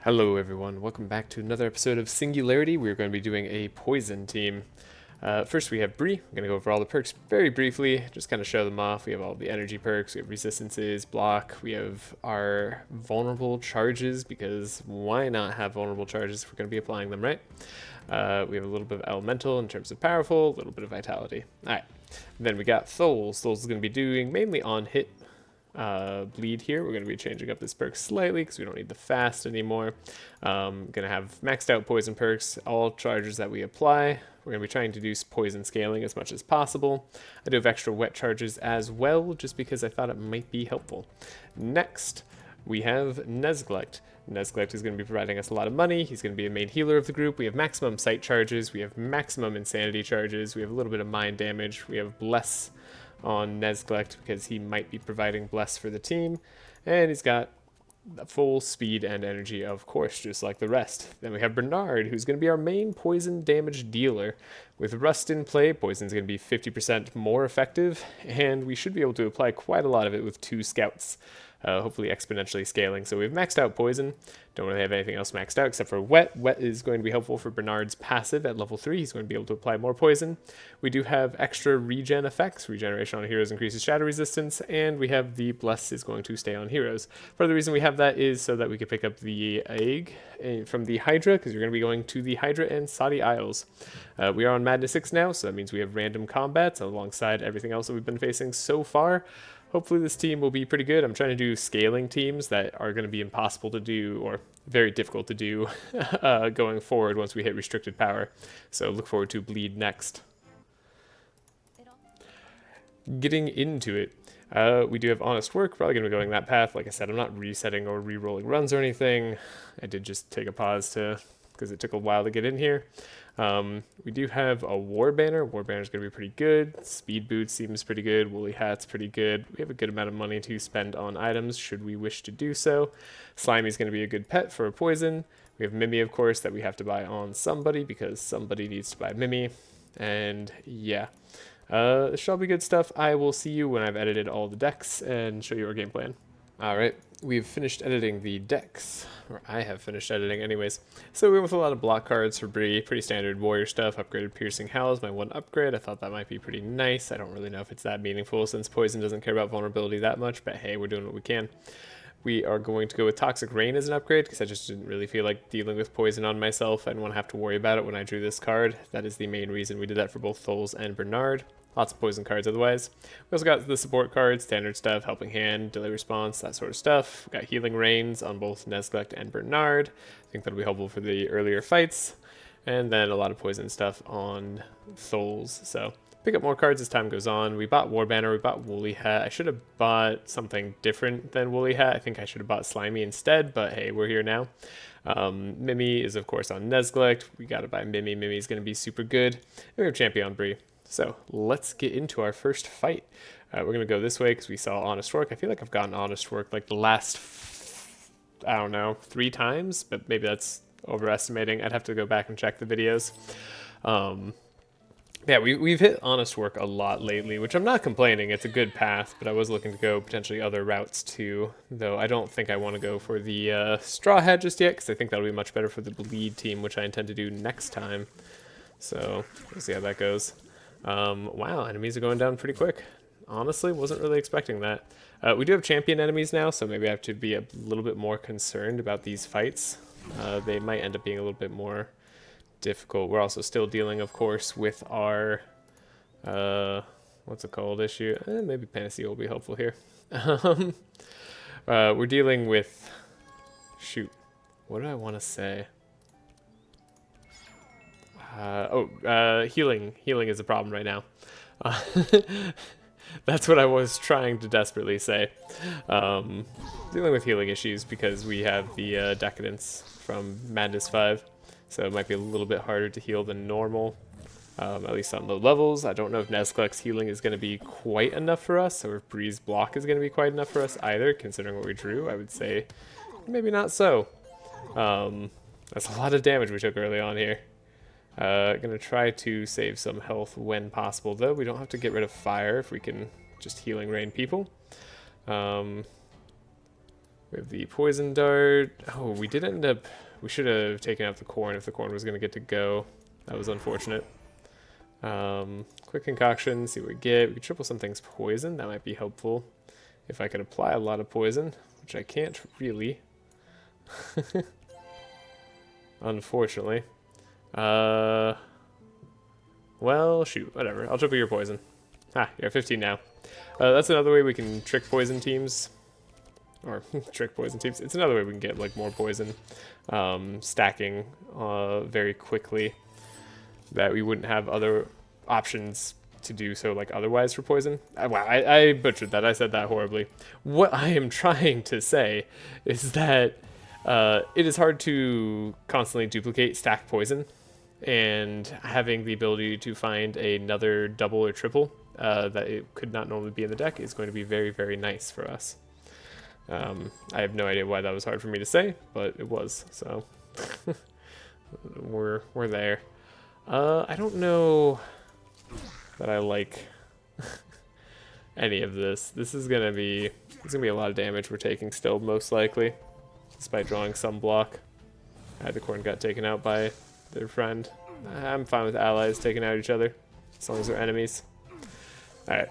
Hello everyone, welcome back to another episode of Singularity. We're going to be doing a poison team. First we have Bree. I'm going to go over all the perks very briefly, just kind of show them off. We have all the energy perks, we have resistances, block, we have our vulnerable charges, because why not have vulnerable charges if we're going to be applying them, right? We have a little bit of elemental in terms of powerful, a little bit of vitality. Alright, then we got Thuls. Thuls is going to be doing mainly on hit bleed here. We're going to be changing up this perk slightly because we don't need the fast anymore. Going to have maxed out poison perks. All charges that we apply, we're going to be trying to do poison scaling as much as possible. I do have extra wet charges as well, just because I thought it might be helpful. Next, we have Neglect. Neglect is going to be providing us a lot of money. He's going to be a main healer of the group. We have maximum sight charges. We have maximum insanity charges. We have a little bit of mind damage. We have bless on Neglect because he might be providing bless for the team, and he's got full speed and energy, of course, just like the rest. Then we have Bernard, who's going to be our main poison damage dealer. With Rust in play, poison's going to be 50% more effective, and we should be able to apply quite a lot of it with 2 scouts. Hopefully exponentially scaling. So we've maxed out poison. Don't really have anything else maxed out except for wet. Wet is going to be helpful for Bernard's passive at level 3. He's going to be able to apply more poison. We do have extra regen effects. Regeneration on heroes increases shadow resistance, and we have the bless is going to stay on heroes. Part of the reason we have that is so that we can pick up the egg from the Hydra, because you're going to be going to the Hydra and Saudi Isles. We are on Madness 6 now, so that means we have random combats alongside everything else that we've been facing so far. Hopefully this team will be pretty good. I'm trying to do scaling teams that are going to be impossible to do, or very difficult to do going forward once we hit restricted power. So look forward to Bleed next. Getting into it, we do have Honest Work, probably going to be going that path. Like I said, I'm not resetting or re-rolling runs or anything. I did just take a pause because it took a while to get in here. We do have a War Banner. War Banner is going to be pretty good. Speed Boots seems pretty good. Woolly Hat's pretty good. We have a good amount of money to spend on items should we wish to do so. Slimy is going to be a good pet for a poison. We have Mimi, of course, that we have to buy on somebody because somebody needs to buy Mimi. And yeah, this shall be good stuff. I will see you when I've edited all the decks and show you our game plan. Alright, we've finished editing the decks, or I have finished editing anyways. So we went with a lot of block cards for Bree, pretty standard warrior stuff. Upgraded Piercing Howls, my one upgrade. I thought that might be pretty nice. I don't really know if it's that meaningful since Poison doesn't care about vulnerability that much, but hey, we're doing what we can. We are going to go with Toxic Rain as an upgrade because I just didn't really feel like dealing with poison on myself. I didn't want to have to worry about it when I drew this card. That is the main reason we did that for both Thuls and Bernard. Lots of poison cards otherwise. We also got the support cards, standard stuff, Helping Hand, Delay Response, that sort of stuff. We got Healing Rains on both Neglect and Bernard. I think that'll be helpful for the earlier fights. And then a lot of poison stuff on Thuls. So pick up more cards as time goes on. We bought War Banner, we bought Woolly Hat. I should have bought something different than Woolly Hat. I think I should have bought Slimy instead, but hey, we're here now. Mimi is of course on Neglect. We gotta buy Mimi. Mimi's gonna be super good. And we have Champion Bree. So let's get into our first fight. We're going to go this way because we saw Honest Work. I feel like I've gotten Honest Work like the last, I don't know, 3 times, but maybe that's overestimating. I'd have to go back and check the videos. Yeah, we've hit Honest Work a lot lately, which I'm not complaining. It's a good path, but I was looking to go potentially other routes too, though I don't think I want to go for the Straw Hat just yet because I think that'll be much better for the Bleed team, which I intend to do next time. So we'll see how that goes. Wow, enemies are going down pretty quick. Honestly, wasn't really expecting that. We do have champion enemies now, so maybe I have to be a little bit more concerned about these fights. They might end up being a little bit more difficult. We're also still dealing, of course, with our, what's it called, issue? Maybe Panacea will be helpful here. We're dealing with, shoot, what do I want to say? Healing. Healing is a problem right now. That's what I was trying to desperately say. Dealing with healing issues because we have the Decadence from Madness 5. So it might be a little bit harder to heal than normal, at least on low levels. I don't know if Nezglect's healing is going to be quite enough for us, or if Bree's block is going to be quite enough for us either, considering what we drew. I would say maybe not so. That's a lot of damage we took early on here. Gonna try to save some health when possible, though. We don't have to get rid of fire if we can just Healing Rain people. We have the poison dart. Oh, we did end up... We should have taken out the corn if the corn was going to get to go. That was unfortunate. Quick concoction, see what we get. We could triple something's poison. That might be helpful. If I could apply a lot of poison, which I can't really. Unfortunately. Well, shoot, whatever. I'll triple your poison. You're at 15 now. That's another way we can trick poison teams. Or trick poison teams. It's another way we can get like more poison stacking very quickly that we wouldn't have other options to do so like otherwise for poison. Wow, I butchered that. I said that horribly. What I am trying to say is that it is hard to constantly duplicate stack poison, and having the ability to find another double or triple that it could not normally be in the deck is going to be very, very nice for us. I have no idea why that was hard for me to say, but it was, so we're there. I don't know that I like any of this. This is gonna be a lot of damage we're taking still, most likely, despite drawing some block. The corn got taken out by their friend. I'm fine with allies taking out each other, as long as they're enemies. Alright,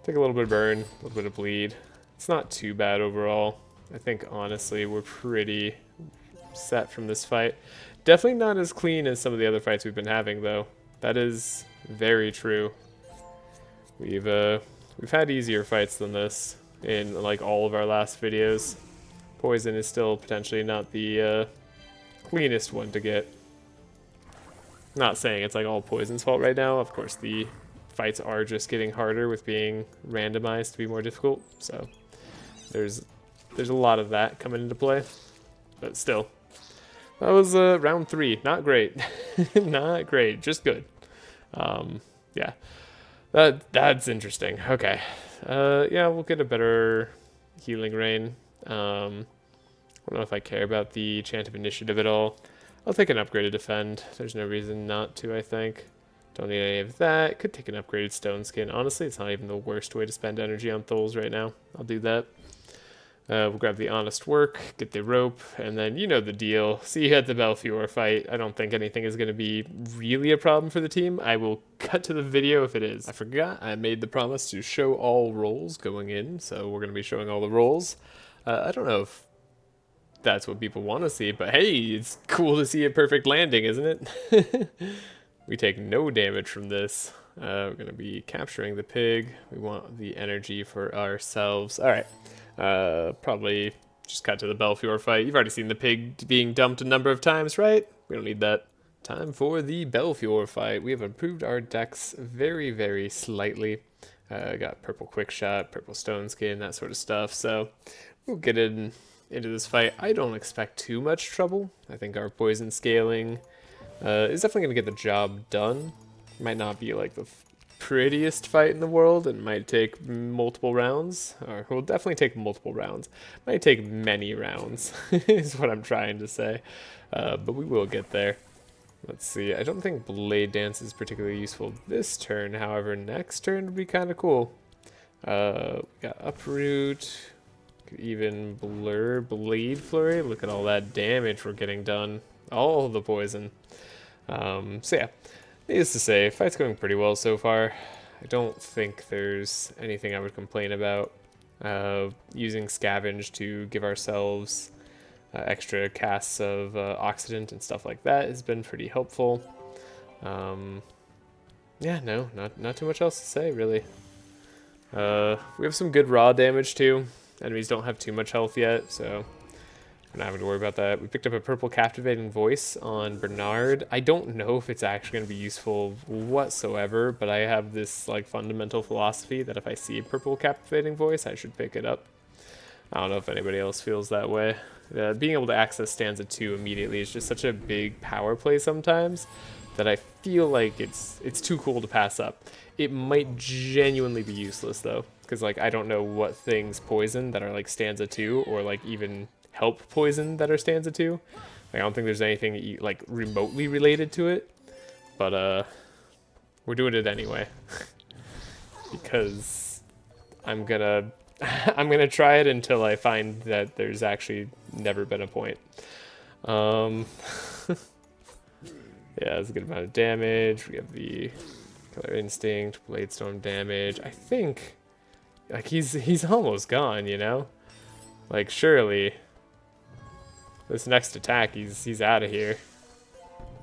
take a little bit of burn, a little bit of bleed. It's not too bad overall. I think, honestly, we're pretty set from this fight. Definitely not as clean as some of the other fights we've been having, though. That is very true. We've had easier fights than this in, like, all of our last videos. Poison is still potentially not the cleanest one to get. Not saying it's, like, all Poison's fault right now. Of course, the fights are just getting harder with being randomized to be more difficult, so... There's a lot of that coming into play, but still. That was round 3. Not great. Not great, just good. Yeah, that's interesting. Okay, yeah, we'll get a better healing rain. I don't know if I care about the chant of initiative at all. I'll take an upgraded defend. There's no reason not to, I think. Don't need any of that. Could take an upgraded stone skin. Honestly, it's not even the worst way to spend energy on Thuls right now. I'll do that. We'll grab the honest work, get the rope, and then you know the deal. See you at the Belfor fight. I don't think anything is going to be really a problem for the team. I will cut to the video if it is. I forgot I made the promise to show all rolls going in, so we're going to be showing all the rolls. I don't know if that's what people want to see, but hey, it's cool to see a perfect landing, isn't it? We take no damage from this. We're going to be capturing the pig. We want the energy for ourselves. All right. Probably just cut to the Belfor fight. You've already seen the pig being dumped a number of times, right? We don't need that. Time for the Belfor fight. We have improved our decks very, very slightly. Got purple quick shot, purple stone skin, that sort of stuff. So we'll get into this fight. I don't expect too much trouble. I think our poison scaling is definitely going to get the job done. Might not be like the prettiest fight in the world. It might take multiple rounds, or will definitely take multiple rounds. Might take many rounds is what I'm trying to say, but we will get there. Let's see. I don't think Blade Dance is particularly useful this turn. However, next turn would be kind of cool. We got Uproot, could even Blur, Blade Flurry. Look at all that damage we're getting done. All the poison. So yeah. Needless to say, fight's going pretty well so far. I don't think there's anything I would complain about. Using Scavenge to give ourselves extra casts of Oxidant and stuff like that has been pretty helpful. Yeah, no, not too much else to say, really. We have some good raw damage, too. Enemies don't have too much health yet, so... we're not having to worry about that. We picked up a purple captivating voice on Bernard. I don't know if it's actually going to be useful whatsoever, but I have this like fundamental philosophy that if I see a purple captivating voice, I should pick it up. I don't know if anybody else feels that way. Being able to access stanza 2 immediately is just such a big power play sometimes that I feel like it's too cool to pass up. It might genuinely be useless though, because like I don't know what things poison that are like stanza 2 or like even help poison that are stanza 2. Like, I don't think there's anything like remotely related to it, but we're doing it anyway because I'm gonna I'm gonna try it until I find that there's actually never been a point. Um, yeah, that's a good amount of damage. We have the Killer Instinct, Blade Storm damage. I think, like, he's almost gone, you know? Like, surely, this next attack, he's out of here.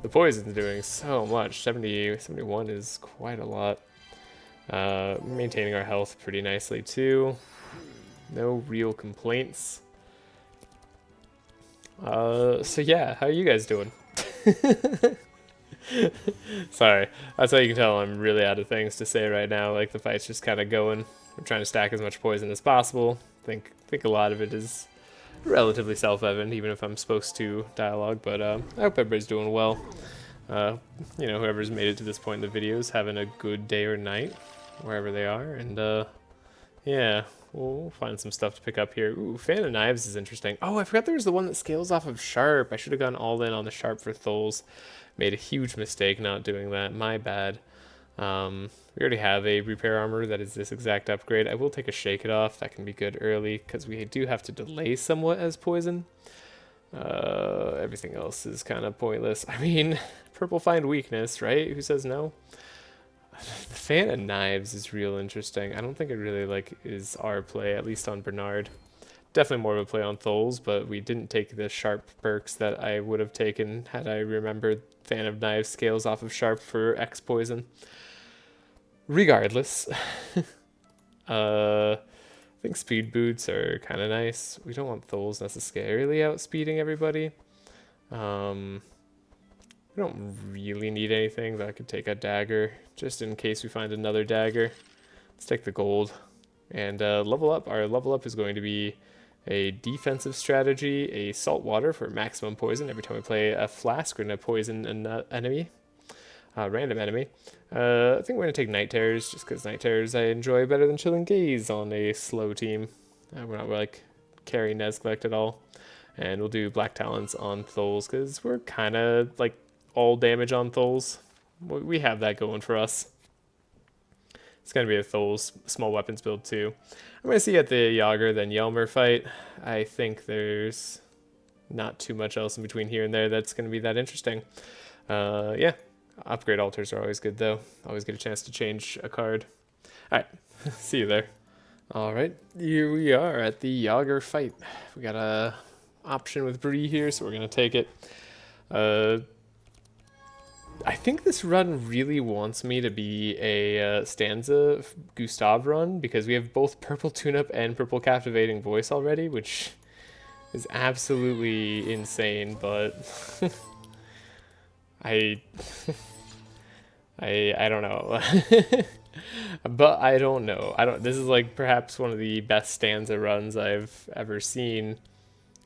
The poison's doing so much. 70, 71 is quite a lot. Maintaining our health pretty nicely, too. No real complaints. So yeah, how are you guys doing? Sorry, that's how you can tell I'm really out of things to say right now. Like, the fight's just kind of going. I'm trying to stack as much poison as possible. Think a lot of it is relatively self-evident, even if I'm supposed to dialogue. But I hope everybody's doing well. You know, whoever's made it to this point in the video is having a good day or night, wherever they are. And yeah, we'll find some stuff to pick up here. Ooh, Fan of Knives is interesting. Oh, I forgot there was the one that scales off of Sharp. I should have gone all in on the Sharp for Thuls. Made a huge mistake not doing that. My bad. We already have a repair armor that is this exact upgrade. I will take a Shake It Off. That can be good early, because we do have to delay somewhat as poison. Everything else is kind of pointless. I mean, purple find weakness, right? Who says no? The Fan of Knives is real interesting. I don't think it really, like, is our play, at least on Bernard. Definitely more of a play on Thuls, but we didn't take the Sharp perks that I would have taken had I remembered Fan of Knives scales off of Sharp for X poison. Regardless, I think speed boots are kind of nice. We don't want Thuls necessarily outspeeding everybody. We don't really need anything, but I could take a dagger just in case we find another dagger. Let's take the gold and level up. Our level up is going to be a defensive strategy, a salt water for maximum poison. Every time we play a flask, we're going to poison an enemy, random enemy. I think we're going to take Night Terrors, just because Night Terrors I enjoy better than Chilling Gaze on a slow team. We're not like carry Nezglect at all. And we'll do Black Talons on Thuls, because we're kind of like all damage on Thuls. We have that going for us. It's going to be a Thuls small weapons build too. I'm going to see at the Yogger then Elmer fight. I think there's not too much else in between here and there that's going to be that interesting. Yeah, upgrade altars are always good though. Always get a chance to change a card. Alright, see you there. Alright, here we are at the Yogger fight. We got a option with Bree here, so we're going to take it. I think this run really wants me to be a Stanza Gustav run, because we have both Purple Tune-Up and Purple Captivating Voice already, which is absolutely insane, but I don't know. But I don't know. This is like perhaps one of the best Stanza runs I've ever seen.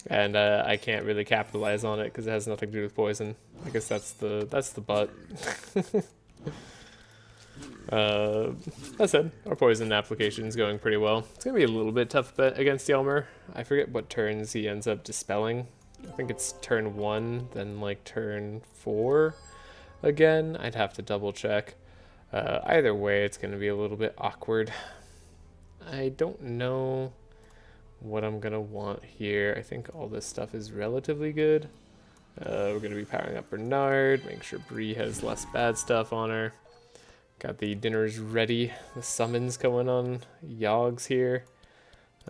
And I can't really capitalize on it because it has nothing to do with poison. I guess that's the butt. That said, our poison application is going pretty well. It's gonna be a little bit tough bet against Elmer. I forget what turns he ends up dispelling. I think it's turn 1, then like turn 4 again. I'd have to double check. Either way, it's gonna be a little bit awkward. I don't know what I'm gonna want here. I think all this stuff is relatively good. We're gonna be powering up Bernard, make sure Bree has less bad stuff on her. Got the dinners ready. The summons going on. Yogs here.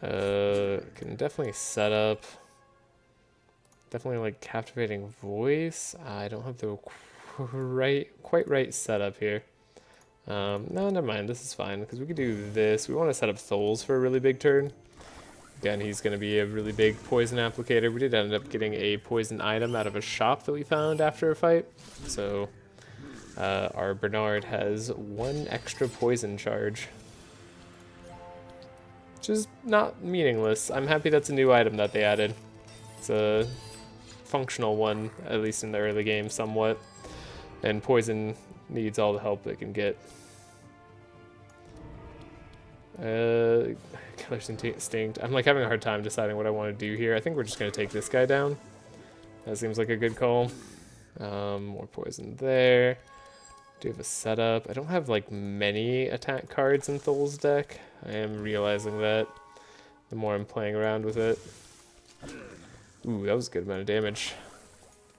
Can definitely set up. Definitely like Captivating Voice. I don't have the quite right setup here. No, never mind. This is fine because we could do this. We want to set up Thuls for a really big turn. Again, he's going to be a really big poison applicator. We did end up getting a poison item out of a shop that we found after a fight. So our Bernard has 1 extra poison charge, which is not meaningless. I'm happy that's a new item that they added. It's a functional one, at least in the early game somewhat. And poison needs all the help it can get. Killer's Instinct. I'm like having a hard time deciding what I want to do here. I think we're just going to take this guy down. That seems like a good call. More poison there. Do have a setup. I don't have like many attack cards in Thul's deck. I am realizing that. the more I'm playing around with it. Ooh, that was a good amount of damage.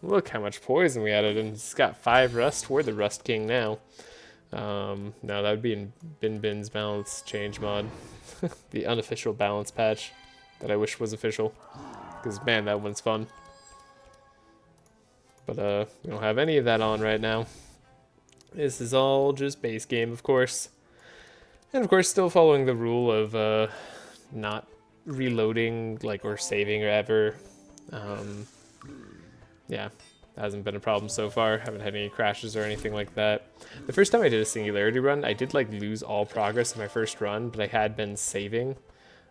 Look how much poison we added, and he's got 5 rust. We're the Rust King now. No, that would be in Bin's balance change mod. The unofficial balance patch that I wish was official. Because, man, that one's fun. But, we don't have any of that on right now. This is all just base game, of course. And, of course, still following the rule of, not reloading, like, or saving or ever. Yeah, hasn't been a problem so far. Haven't had any crashes or anything like that. The first time I did a Singularity run, I did like lose all progress in my first run, but I had been saving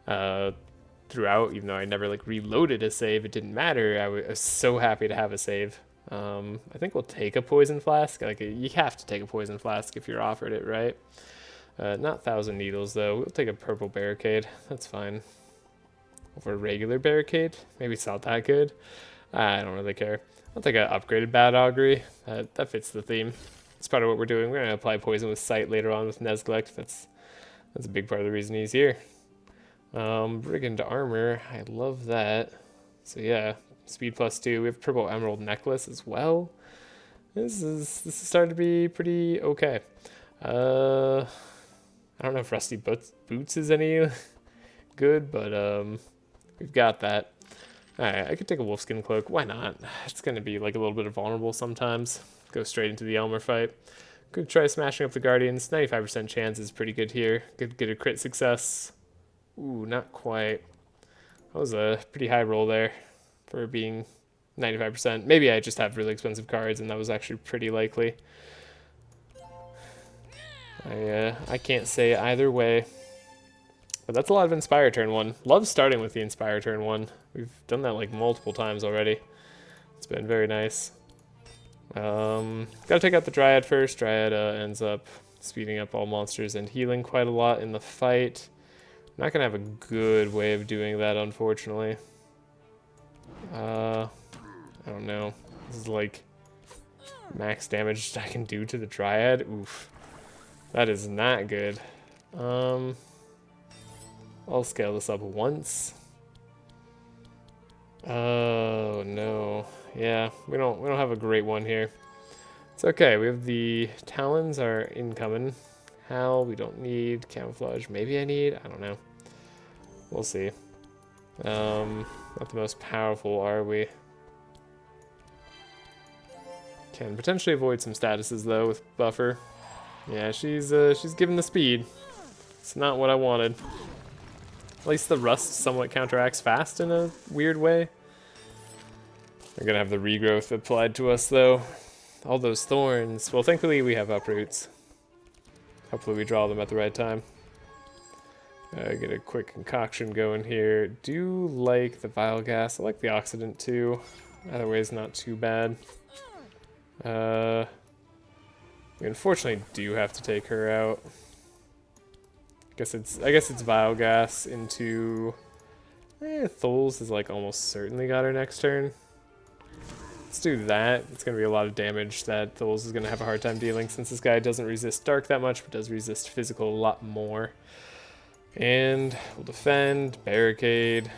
throughout, even though I never like reloaded a save. It didn't matter. I was so happy to have a save. I think we'll take a poison flask. Like you have to take a poison flask if you're offered it, right? Not 1,000 needles though. We'll take a purple barricade. That's fine. Over a regular barricade, maybe it's not that good. I don't really care. I'll take an upgraded Bad Augury. That fits the theme. That's part of what we're doing. We're going to apply poison with Sight later on with Nezglect. That's a big part of the reason he's here. Brigand Armor. I love that. So yeah, speed +2. We have Purple Emerald Necklace as well. This is starting to be pretty okay. I don't know if Rusty Boots is any good, but we've got that. Alright, I could take a Wolfskin Cloak. Why not? It's going to be like a little bit of vulnerable sometimes. Go straight into the Elmer fight. Could try smashing up the Guardians. 95% chance is pretty good here. Could get a crit success. Ooh, not quite. That was a pretty high roll there for being 95%. Maybe I just have really expensive cards and that was actually pretty likely. I can't say either way. But that's a lot of Inspire turn 1. Love starting with the Inspire turn 1. We've done that like multiple times already. It's been very nice. Gotta take out the Dryad first. Dryad ends up speeding up all monsters and healing quite a lot in the fight. Not gonna have a good way of doing that, unfortunately. I don't know. This is like max damage I can do to the Dryad. Oof. That is not good. I'll scale this up once. Oh no. Yeah, we don't have a great one here. It's okay. We have the Talons are incoming. Hal, we don't need camouflage. Maybe I need. I don't know. We'll see. Not the most powerful, are we? Can potentially avoid some statuses though with Buffer. Yeah, she's given the speed. It's not what I wanted. At least the rust somewhat counteracts fast in a weird way. We're gonna have the regrowth applied to us though. All those thorns. Well, thankfully we have uproots. Hopefully we draw them at the right time. Get a quick concoction going here. Do like the Vile Gas. I like the Oxidant too. Either way is not too bad. We unfortunately do have to take her out. I guess it's Vile Gas into Thuls is like almost certainly got her next turn. Let's do that. It's gonna be a lot of damage that Thuls is gonna have a hard time dealing since this guy doesn't resist dark that much, but does resist physical a lot more. And we'll defend, barricade,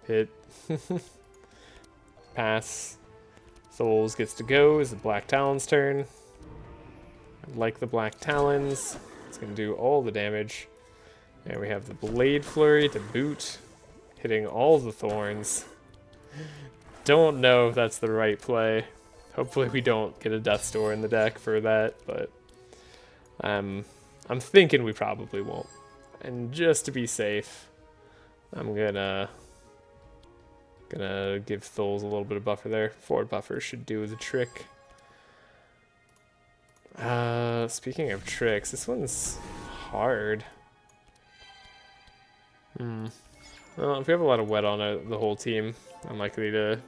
hit, pass. Thuls gets to go. Is the Black Talons turn. I like the Black Talons. It's going to do all the damage. And we have the Blade Flurry to boot, hitting all the thorns. Don't know if that's the right play. Hopefully we don't get a Death's Door in the deck for that, but I'm thinking we probably won't. And just to be safe, I'm gonna give Thuls a little bit of buffer there. Forward buffer should do the trick. Speaking of tricks, this one's hard. Well, if we have a lot of wet on the whole team, I'm likely to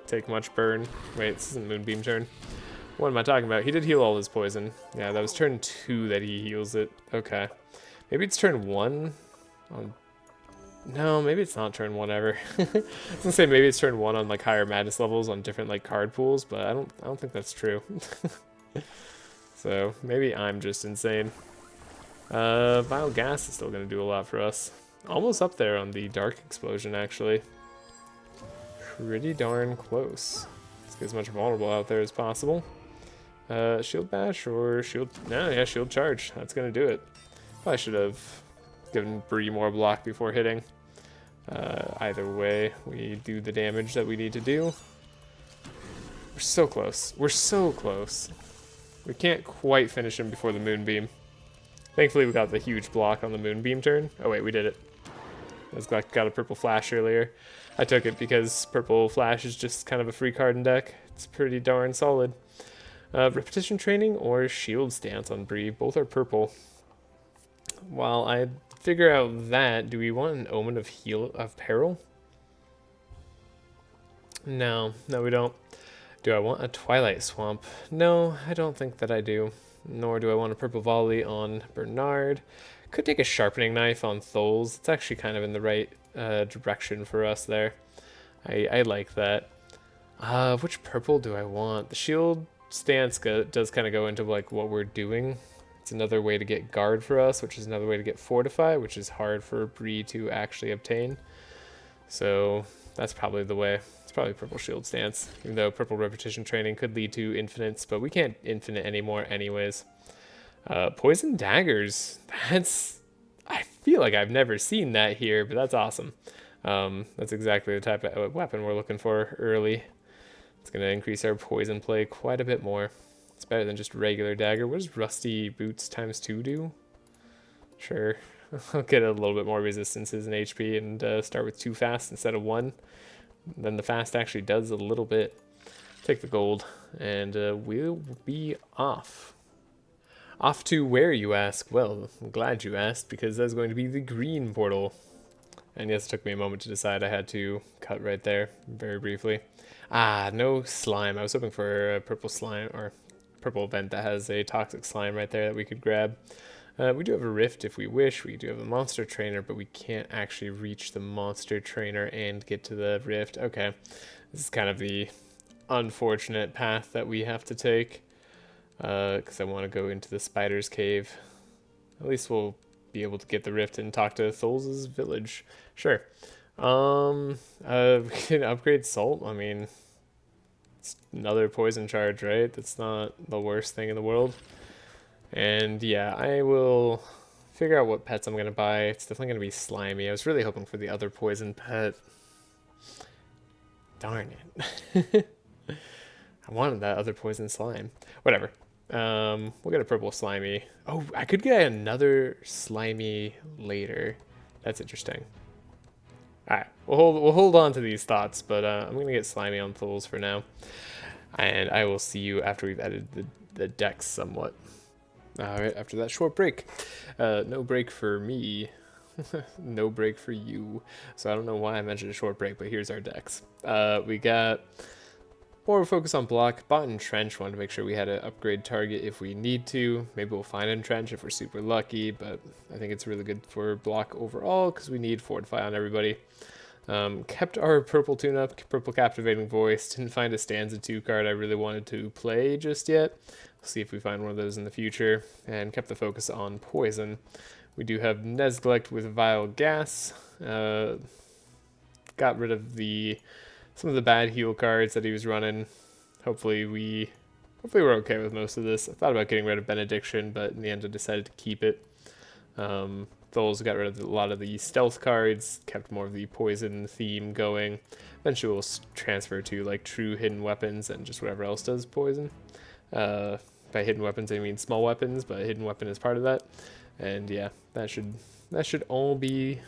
take much burn. Wait, this isn't Moonbeam turn. What am I talking about? He did heal all his poison. Yeah, that was turn 2 that he heals it. Okay. Maybe it's turn 1 on... No, maybe it's not turn 1 ever. I was gonna say maybe it's turn 1 on like higher madness levels on different like card pools, but I don't think that's true. So maybe I'm just insane. Vile Gas is still gonna do a lot for us. Almost up there on the dark explosion, actually. Pretty darn close. Let's get as much vulnerable out there as possible. Shield bash or shield... No, yeah, shield charge. That's going to do it. Probably should have given Bree more block before hitting. Either way, we do the damage that we need to do. We're so close. We're so close. We can't quite finish him before the moonbeam. Thankfully, we got the huge block on the moonbeam turn. Oh wait, we did it. I was got a purple flash earlier. I took it because purple flash is just kind of a free card in deck. It's pretty darn solid. Repetition training or shield stance on Bree. Both are purple. While I figure out that, do we want an omen of peril? No, we don't. Do I want a Twilight Swamp? No, I don't think that I do. Nor do I want a purple volley on Bernard. Could take a sharpening knife on Thuls. It's actually kind of in the right direction for us there. I like that. Which purple do I want? The shield stance does kind of go into like what we're doing. It's another way to get guard for us, which is another way to get fortify, which is hard for Bree to actually obtain. So that's probably the way. It's probably purple shield stance, even though purple repetition training could lead to infinites, but we can't infinite anymore anyways. Poison daggers. I feel like I've never seen that here, but that's awesome. That's exactly the type of weapon we're looking for early. It's going to increase our poison play quite a bit more. It's better than just regular dagger. What does Rusty Boots ×2 do? Sure. I'll get a little bit more resistances in HP and start with 2 fast instead of 1. Then the fast actually does a little bit. Take the gold, and we'll be off. Off to where, you ask? Well, I'm glad you asked, because that's going to be the green portal. And yes, it took me a moment to decide. I had to cut right there, very briefly. Ah, no slime. I was hoping for a purple slime, or purple event that has a toxic slime right there that we could grab. We do have a rift if we wish. We do have a monster trainer, but we can't actually reach the monster trainer and get to the rift. Okay, this is kind of the unfortunate path that we have to take, because I want to go into the spider's cave. At least we'll be able to get the rift and talk to Thuls' village. Sure. We can upgrade salt. I mean, it's another poison charge, right? That's not the worst thing in the world. And yeah, I will figure out what pets I'm going to buy. It's definitely going to be slimy. I was really hoping for the other poison pet. Darn it. I wanted that other poison slime. Whatever. We'll get a purple slimy. Oh, I could get another slimy later. That's interesting. Alright, we'll hold on to these thoughts, but I'm going to get slimy on Thuls for now. And I will see you after we've edited the decks somewhat. Alright, after that short break. No break for me. No break for you. So I don't know why I mentioned a short break, but here's our decks. We got more focus on block. Bought Entrench, wanted to make sure we had an upgrade target if we need to. Maybe we'll find Entrench if we're super lucky, but I think it's really good for block overall because we need Fortify on everybody. Kept our purple tune-up, purple Captivating Voice. Didn't find a Stanza 2 card I really wanted to play just yet. We'll see if we find one of those in the future. And kept the focus on poison. We do have Nezglect with Vile Gas. Got rid of some of the bad heal cards that he was running. Hopefully we're okay with most of this. I thought about getting rid of Benediction, but in the end I decided to keep it. Thuls got rid of a lot of the stealth cards, kept more of the poison theme going. Eventually we'll transfer to like true hidden weapons and just whatever else does poison. By hidden weapons I mean small weapons, but hidden weapon is part of that. And yeah, that should all be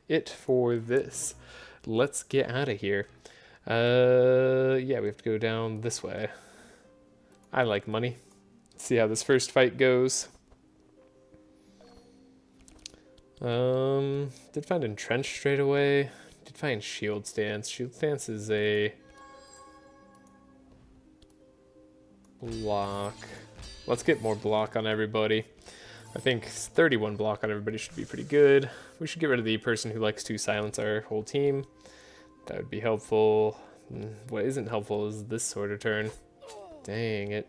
it for this. Let's get out of here. Yeah, we have to go down this way. I like money. Let's see how this first fight goes. Did find Entrench straight away. Did find Shield Stance. Shield Stance is a block. Let's get more block on everybody. I think 31 block on everybody should be pretty good. We should get rid of the person who likes to silence our whole team. That would be helpful. What isn't helpful is this sort of turn. Dang it.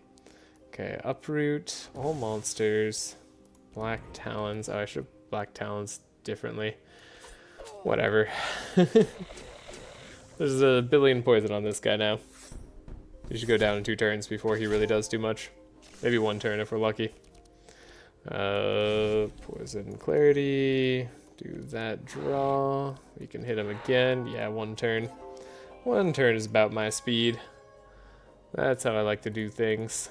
Okay, uproot all monsters. Black Talons. Oh, I should have Black Talons differently. Whatever. There's a billion poison on this guy now. He should go down in 2 turns before he really does too much. Maybe 1 turn if we're lucky. Poison Clarity. Do that draw. We can hit him again. Yeah, 1 turn. 1 turn is about my speed. That's how I like to do things.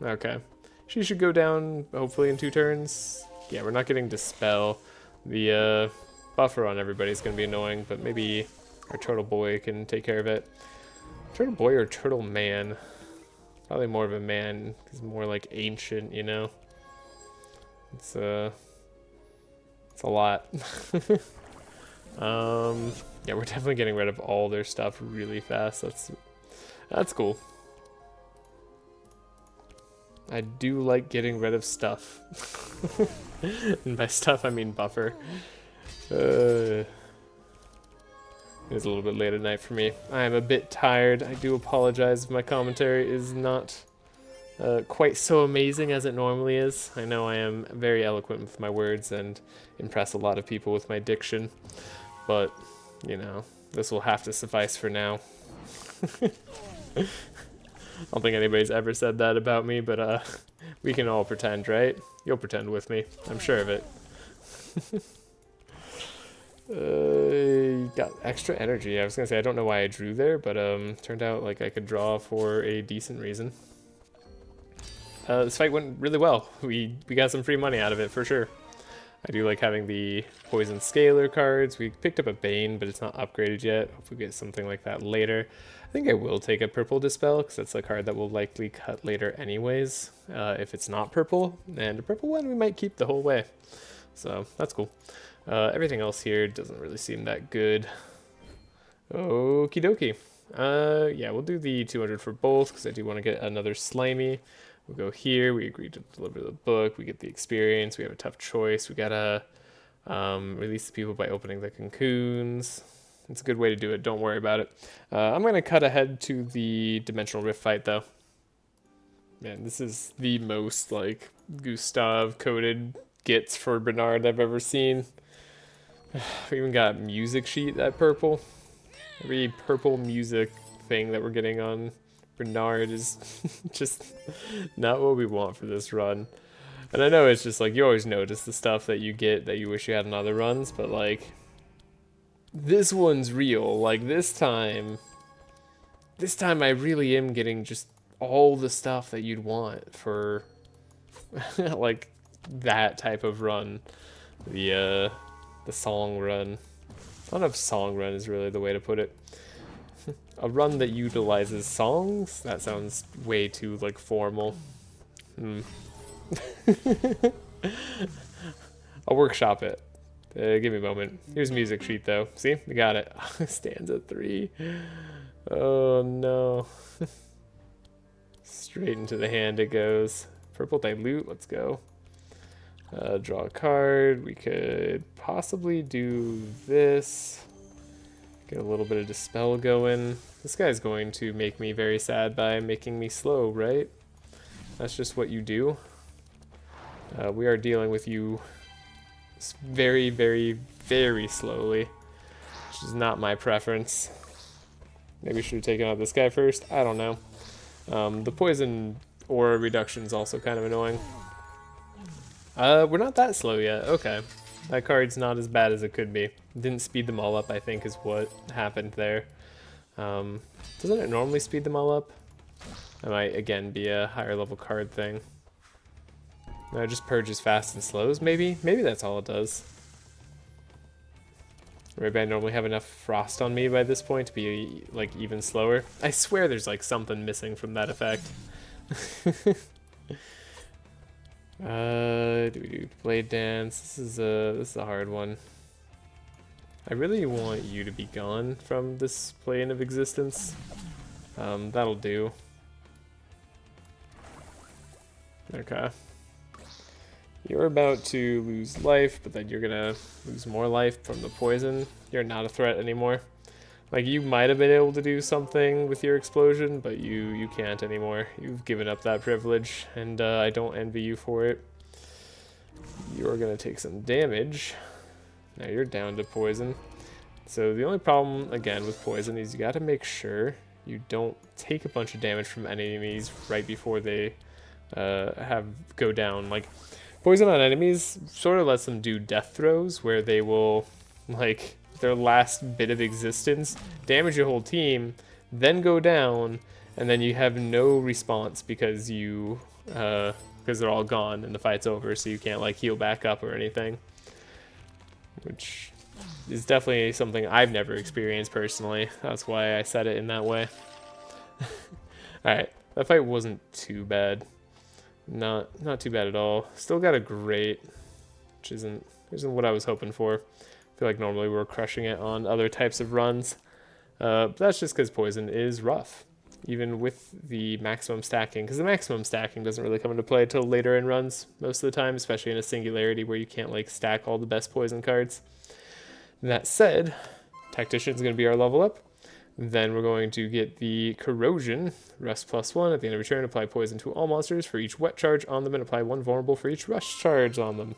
Okay. She should go down, hopefully, in 2 turns. Yeah, we're not getting Dispel. The buffer on everybody is going to be annoying, but maybe our Turtle Boy can take care of it. Turtle Boy or Turtle Man? Probably more of a man, because more like ancient, you know? It's a lot. Yeah, we're definitely getting rid of all their stuff really fast. That's cool. I do like getting rid of stuff. And by stuff, I mean buffer. It's a little bit late at night for me. I am a bit tired. I do apologize if my commentary is not quite so amazing as it normally is. I know I am very eloquent with my words and impress a lot of people with my diction, but, you know, this will have to suffice for now. I don't think anybody's ever said that about me, but we can all pretend, right? You'll pretend with me. I'm sure of it. Got extra energy. I was gonna say I don't know why I drew there, but turned out like I could draw for a decent reason. This fight went really well. We got some free money out of it for sure. I do like having the poison scalar cards. We picked up a Bane, but it's not upgraded yet. Hope we get something like that later. I think I will take a purple Dispel because that's a card that will likely cut later anyways. If it's not purple, and a purple one we might keep the whole way. So that's cool. Everything else here doesn't really seem that good. Okie dokie. Yeah, we'll do the 200 for both because I do want to get another Slimy. We'll go here. We agree to deliver the book. We get the experience. We have a tough choice. We gotta release the people by opening the cocoons. It's a good way to do it. Don't worry about it. I'm gonna cut ahead to the Dimensional Rift fight though. Man, this is the most like Gustav coded gets for Bernard I've ever seen. We even got music sheet that purple. Every purple music thing that we're getting on Bernard is just not what we want for this run. And I know it's just like you always notice the stuff that you get that you wish you had in other runs, but like this one's real. Like this time I really am getting just all the stuff that you'd want for like that type of run. The song run. I don't know if song run is really the way to put it. A run that utilizes songs? That sounds way too, like, formal. I'll workshop it. Give me a moment. Here's music sheet, though. See? We got it. Stanza 3. Oh, no. Straight into the hand it goes. Purple dilute. Let's go. Draw a card. We could possibly do this. Get a little bit of Dispel going. This guy's going to make me very sad by making me slow, right? That's just what you do. We are dealing with you very, very, very slowly, which is not my preference. Maybe we should have taken out this guy first. I don't know. The poison aura reduction is also kind of annoying. We're not that slow yet. Okay. That card's not as bad as it could be. Didn't speed them all up, I think, is what happened there. Doesn't it normally speed them all up? That might, again, be a higher level card thing. No, it just purges fast and slows, maybe? Maybe that's all it does. Or maybe I normally have enough frost on me by this point to be, like, even slower. I swear there's, like, something missing from that effect. Do we do Blade Dance? This is a hard one. I really want you to be gone from this plane of existence. That'll do. Okay. You're about to lose life, but then you're gonna lose more life from the poison. You're not a threat anymore. Like, you might have been able to do something with your explosion, but you can't anymore. You've given up that privilege, and I don't envy you for it. You're gonna take some damage. Now you're down to poison. So the only problem, again, with poison is you got to make sure you don't take a bunch of damage from enemies right before they go down. Like, poison on enemies sort of lets them do death throws where they will, like, their last bit of existence, damage your whole team, then go down, and then you have no response because because they're all gone and the fight's over, so you can't, like, heal back up or anything. Which is definitely something I've never experienced personally. That's why I said it in that way. Alright, that fight wasn't too bad. Not too bad at all. Still got a great, which isn't what I was hoping for. I feel like normally we're crushing it on other types of runs. But that's just because poison is rough, even with the maximum stacking. Because the maximum stacking doesn't really come into play until later in runs most of the time, especially in a Singularity where you can't, like, stack all the best poison cards. That said, Tactician's going to be our level up. Then we're going to get the Corrosion, Rust +1. At the end of your turn, apply poison to all monsters for each wet charge on them, and apply 1 vulnerable for each rush charge on them.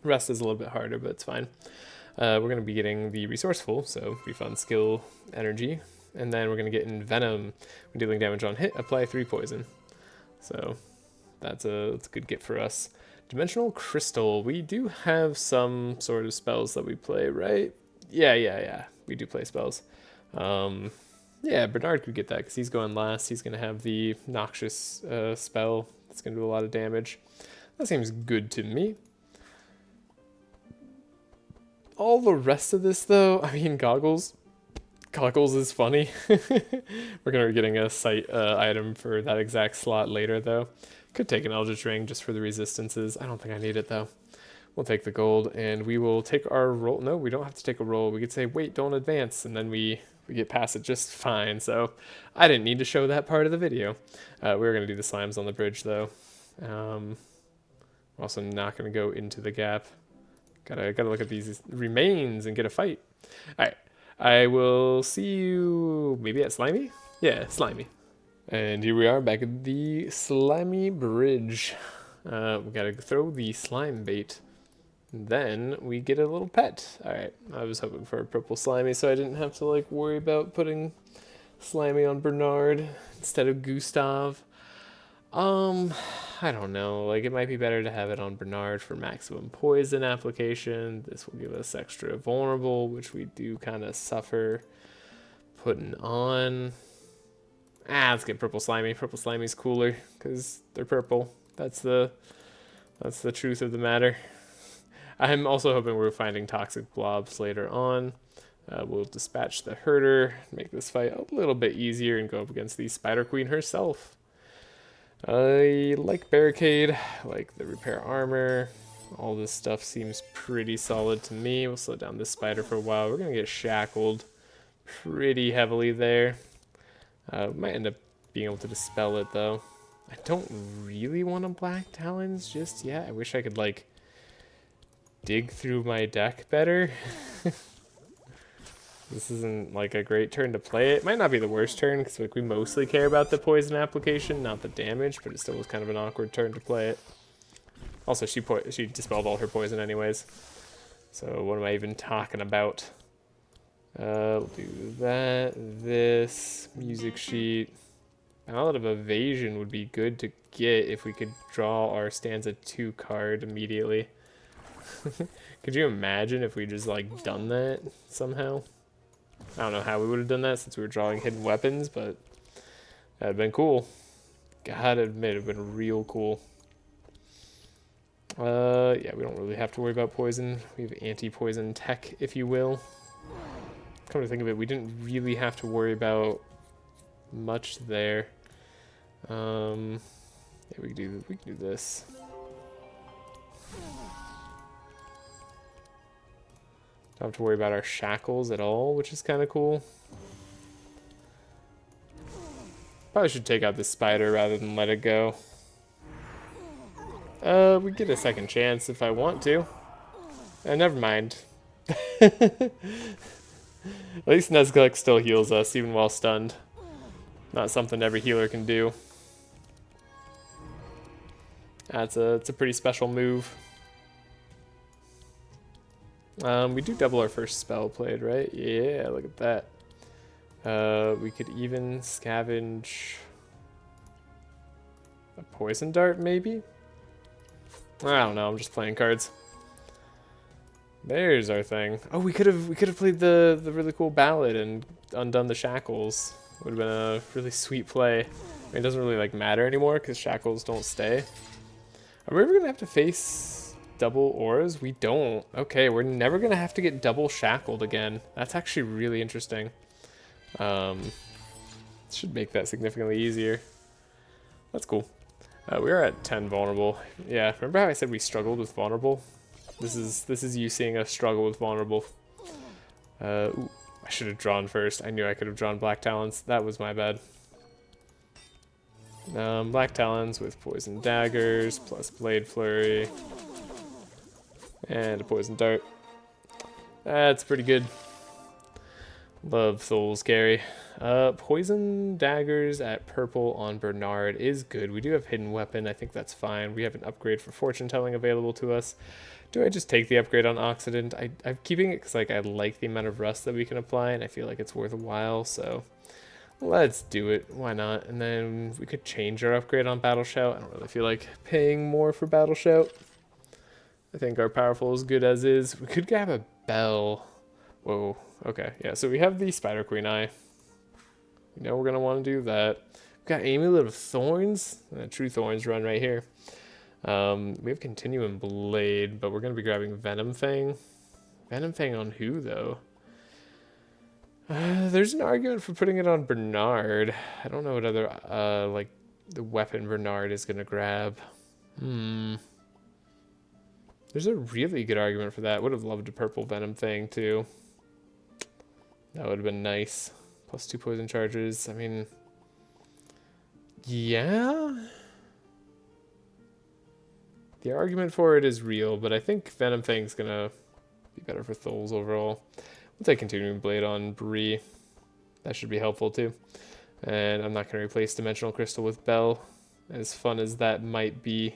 Rust is a little bit harder, but it's fine. We're going to be getting the Resourceful, so refund skill energy. And then we're going to get Envenom. When dealing damage on hit, apply 3 poison. So that's a good get for us. Dimensional Crystal. We do have some sort of spells that we play, right? Yeah. We do play spells. Yeah, Bernard could get that because he's going last. He's going to have the Noxious spell. That's going to do a lot of damage. That seems good to me. All the rest of this, though, I mean, Goggles. Goggles is funny. We're going to be getting a sight item for that exact slot later, though. Could take an Eldritch Ring just for the resistances. I don't think I need it, though. We'll take the gold, and we will take our roll. No, we don't have to take a roll. We could say, wait, don't advance, and then we get past it just fine. So I didn't need to show that part of the video. We're going to do the slimes on the bridge, though. We're also not going to go into the gap. Gotta look at these remains and get a fight. All right. I will see you maybe at Slimy? Yeah, Slimy. And here we are back at the Slimy Bridge. We gotta throw the slime bait. Then we get a little pet. Alright, I was hoping for a purple Slimy so I didn't have to, like, worry about putting Slimy on Bernard instead of Gustav. I don't know. Like, it might be better to have it on Bernard for maximum poison application. This will give us extra vulnerable, which we do kind of suffer putting on. Let's get purple Slimy. Purple Slimy's cooler because they're purple. That's the truth of the matter. I'm also hoping we're finding toxic blobs later on. We'll dispatch the herder, make this fight a little bit easier, and go up against the Spider Queen herself. I like Barricade, I like the repair armor. All this stuff seems pretty solid to me. We'll slow down this spider for a while. We're going to get shackled pretty heavily there. Might end up being able to dispel it, though. I don't really want a Black Talons just yet. I wish I could, like, dig through my deck better. This isn't, like, a great turn to play it. Might not be the worst turn, because, like, we mostly care about the poison application, not the damage, but it still was kind of an awkward turn to play it. Also, she dispelled all her poison anyways. So what am I even talking about? We'll do that, this, music sheet. Ballad of Evasion would be good to get if we could draw our stanza 2 card immediately. Could you imagine if we just, like, done that somehow? I don't know how we would have done that since we were drawing hidden weapons, but that'd have been cool. Gotta admit, it'd have been real cool. Yeah, we don't really have to worry about poison. We have anti-poison tech, if you will. Come to think of it, we didn't really have to worry about much there. Yeah, we can do this. Don't have to worry about our shackles at all, which is kind of cool. Probably should take out this spider rather than let it go. We get a second chance if I want to. Never mind. At least Nuzlocke still heals us even while stunned. Not something every healer can do. It's a pretty special move. We do double our first spell played, right? Yeah, look at that. We could even scavenge a poison dart, maybe? I don't know, I'm just playing cards. There's our thing. Oh, we could have played the really cool ballad and undone the shackles. Would have been a really sweet play. I mean, it doesn't really like matter anymore because shackles don't stay. Are we ever gonna have to face double auras? We don't. Okay, we're never gonna have to get double shackled again. That's actually really interesting. Should make that significantly easier. That's cool. We are at 10 vulnerable. Yeah, remember how I said we struggled with vulnerable? This is you seeing us struggle with vulnerable. Ooh, I should have drawn first. I knew I could have drawn Black Talons. That was my bad. Black Talons with Poison Daggers, plus Blade Flurry, and a Poison Dart. That's pretty good. Love Thuls carry. Poison Daggers at purple on Bernard is good. We do have Hidden Weapon. I think that's fine. We have an upgrade for Fortune Telling available to us. Do I just take the upgrade on Occident? I'm keeping it because like I like the amount of rust that we can apply, and I feel like it's worth a while, so let's do it. Why not? And then we could change our upgrade on Battle Shout. I don't really feel like paying more for Battle Shout. I think our powerful is good as is. We could grab a bell. Whoa. Okay. Yeah. So we have the Spider Queen Eye. We know we're gonna want to do that. We've got Amulet of Thorns. True Thorns run right here. We have Continuum Blade, but we're gonna be grabbing Venom Fang. Venom Fang on who though? There's an argument for putting it on Bernard. I don't know what other, like, the weapon Bernard is going to grab. There's a really good argument for that. Would have loved a purple Venom thing, too. That would have been nice. Plus 2 poison charges. I mean, yeah. The argument for it is real, but I think Venom Fang's going to be better for Thuls overall. We'll take Continuing Blade on Bree. That should be helpful too. And I'm not going to replace Dimensional Crystal with Bell, as fun as that might be.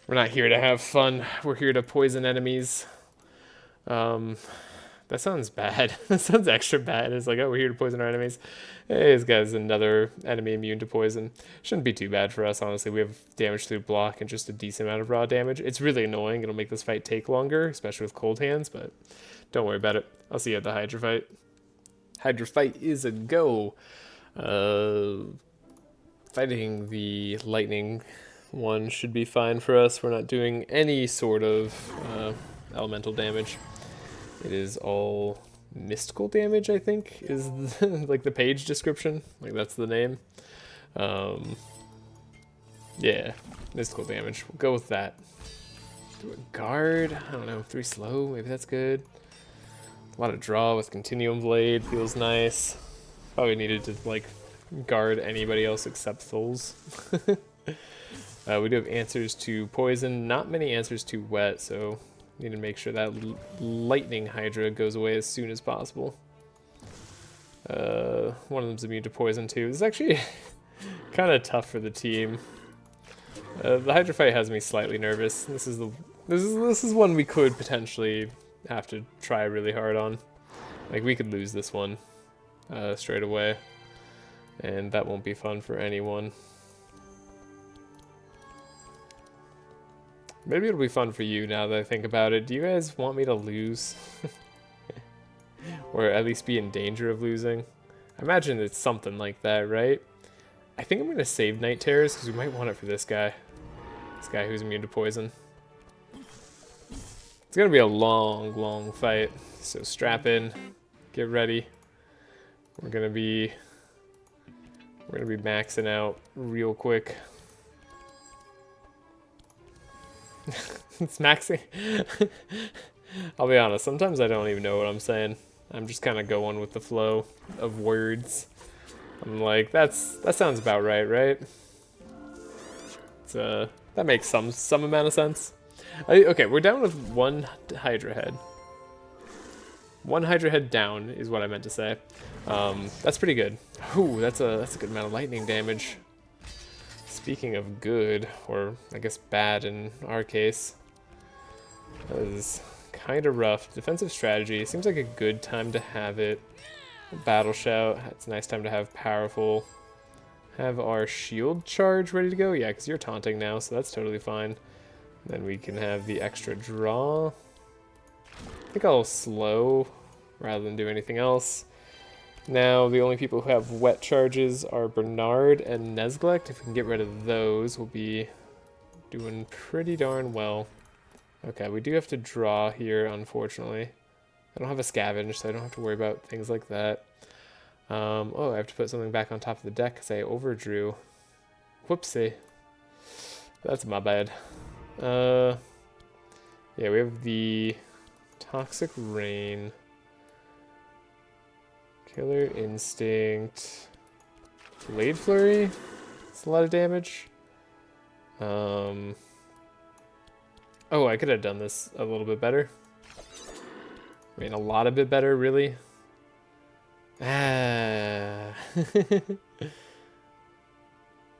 We're not here to have fun. We're here to poison enemies. That sounds bad. That sounds extra bad. It's like, oh, we're here to poison our enemies. Hey, this guy's another enemy immune to poison. Shouldn't be too bad for us, honestly. We have damage through block and just a decent amount of raw damage. It's really annoying. It'll make this fight take longer, especially with cold hands, but don't worry about it. I'll see you at the Hydra fight. Hydra fight is a go. Fighting the lightning one should be fine for us. We're not doing any sort of elemental damage. It is all mystical damage, I think, is like the page description. Like, that's the name. Yeah, mystical damage. We'll go with that. Do a guard. I don't know, 3 slow. Maybe that's good. A lot of draw with Continuum Blade. Feels nice. Probably needed to, like, guard anybody else except Thuls. We do have answers to poison. Not many answers to wet, so need to make sure that lightning Hydra goes away as soon as possible. One of them's immune to poison too. This is actually kind of tough for the team. The Hydra fight has me slightly nervous. This is one we could potentially have to try really hard on. Like, we could lose this one straight away, and that won't be fun for anyone. Maybe it'll be fun for you now that I think about it. Do you guys want me to lose? Or at least be in danger of losing? I imagine it's something like that, right? I think I'm going to save Night Terrors because we might want it for this guy. This guy who's immune to poison. It's going to be a long, long fight. So strap in. Get ready. We're going to be maxing out real quick. It's maxing. I'll be honest, sometimes I don't even know what I'm saying. I'm just kind of going with the flow of words. I'm like, that sounds about right, right? It's, that makes some amount of sense. Okay, we're down with 1 Hydra head. 1 Hydra head down is what I meant to say. That's pretty good. Ooh, that's a good amount of lightning damage. Speaking of good, or I guess bad in our case, That is kind of rough. Defensive strategy seems like a good time to have it. Battle shout. It's a nice time to have powerful. Have our shield charge ready to go. Yeah, because you're taunting now, so that's totally fine. Then we can have the extra draw. I think I'll slow rather than do anything else. Now, the only people who have wet charges are Bernard and Nesglect. If we can get rid of those, we'll be doing pretty darn well. Okay, we do have to draw here, unfortunately. I don't have a scavenge, so I don't have to worry about things like that. Oh, I have to put something back on top of the deck because I overdrew. Whoopsie. That's my bad. Yeah, we have the Toxic Rain. Killer Instinct. Blade Flurry. It's a lot of damage. Oh, I could have done this a little bit better. I mean, a lot of bit better, really. Ah.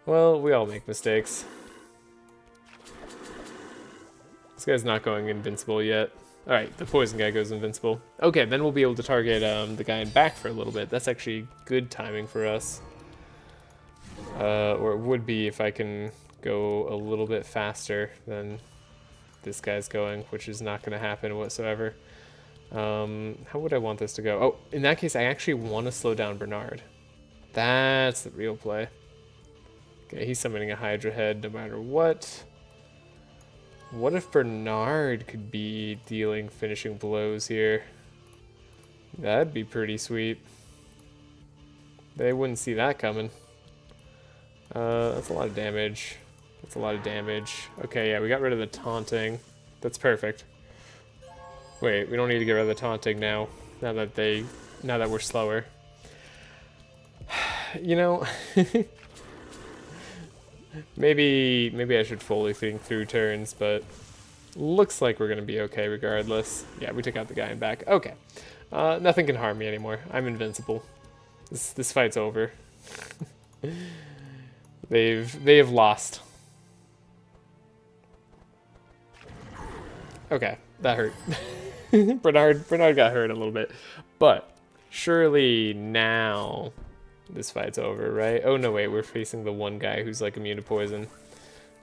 Well, we all make mistakes. This guy's not going invincible yet. Alright, the poison guy goes invincible. Okay, then we'll be able to target the guy in back for a little bit. That's actually good timing for us. Or it would be if I can go a little bit faster than this guy's going, which is not going to happen whatsoever. How would I want this to go? Oh, in that case, I actually want to slow down Bernard. That's the real play. Okay, he's summoning a Hydra head no matter what. What if Bernard could be dealing finishing blows here? That'd be pretty sweet. They wouldn't see that coming. That's a lot of damage. That's a lot of damage. Okay, yeah, we got rid of the taunting. That's perfect. Wait, we don't need to get rid of the taunting now. Now that we're slower. You know, maybe I should fully think through turns, but looks like we're gonna be okay regardless. Yeah, we took out the guy in back. Okay, nothing can harm me anymore. I'm invincible. This fight's over. They have lost. Okay, that hurt. Bernard got hurt a little bit, but surely now this fight's over, right? Oh no, wait, we're facing the one guy who's like immune to poison.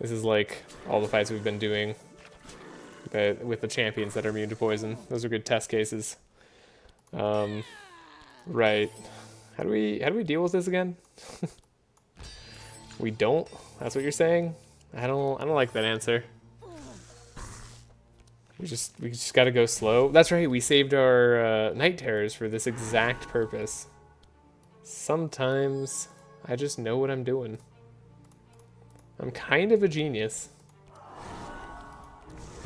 This is like all the fights we've been doing with the champions that are immune to poison. Those are good test cases. Right. How do we deal with this again? We don't? That's what you're saying? I don't like that answer. We just gotta go slow. That's right, we saved our night terrors for this exact purpose. Sometimes I just know what I'm doing. I'm kind of a genius.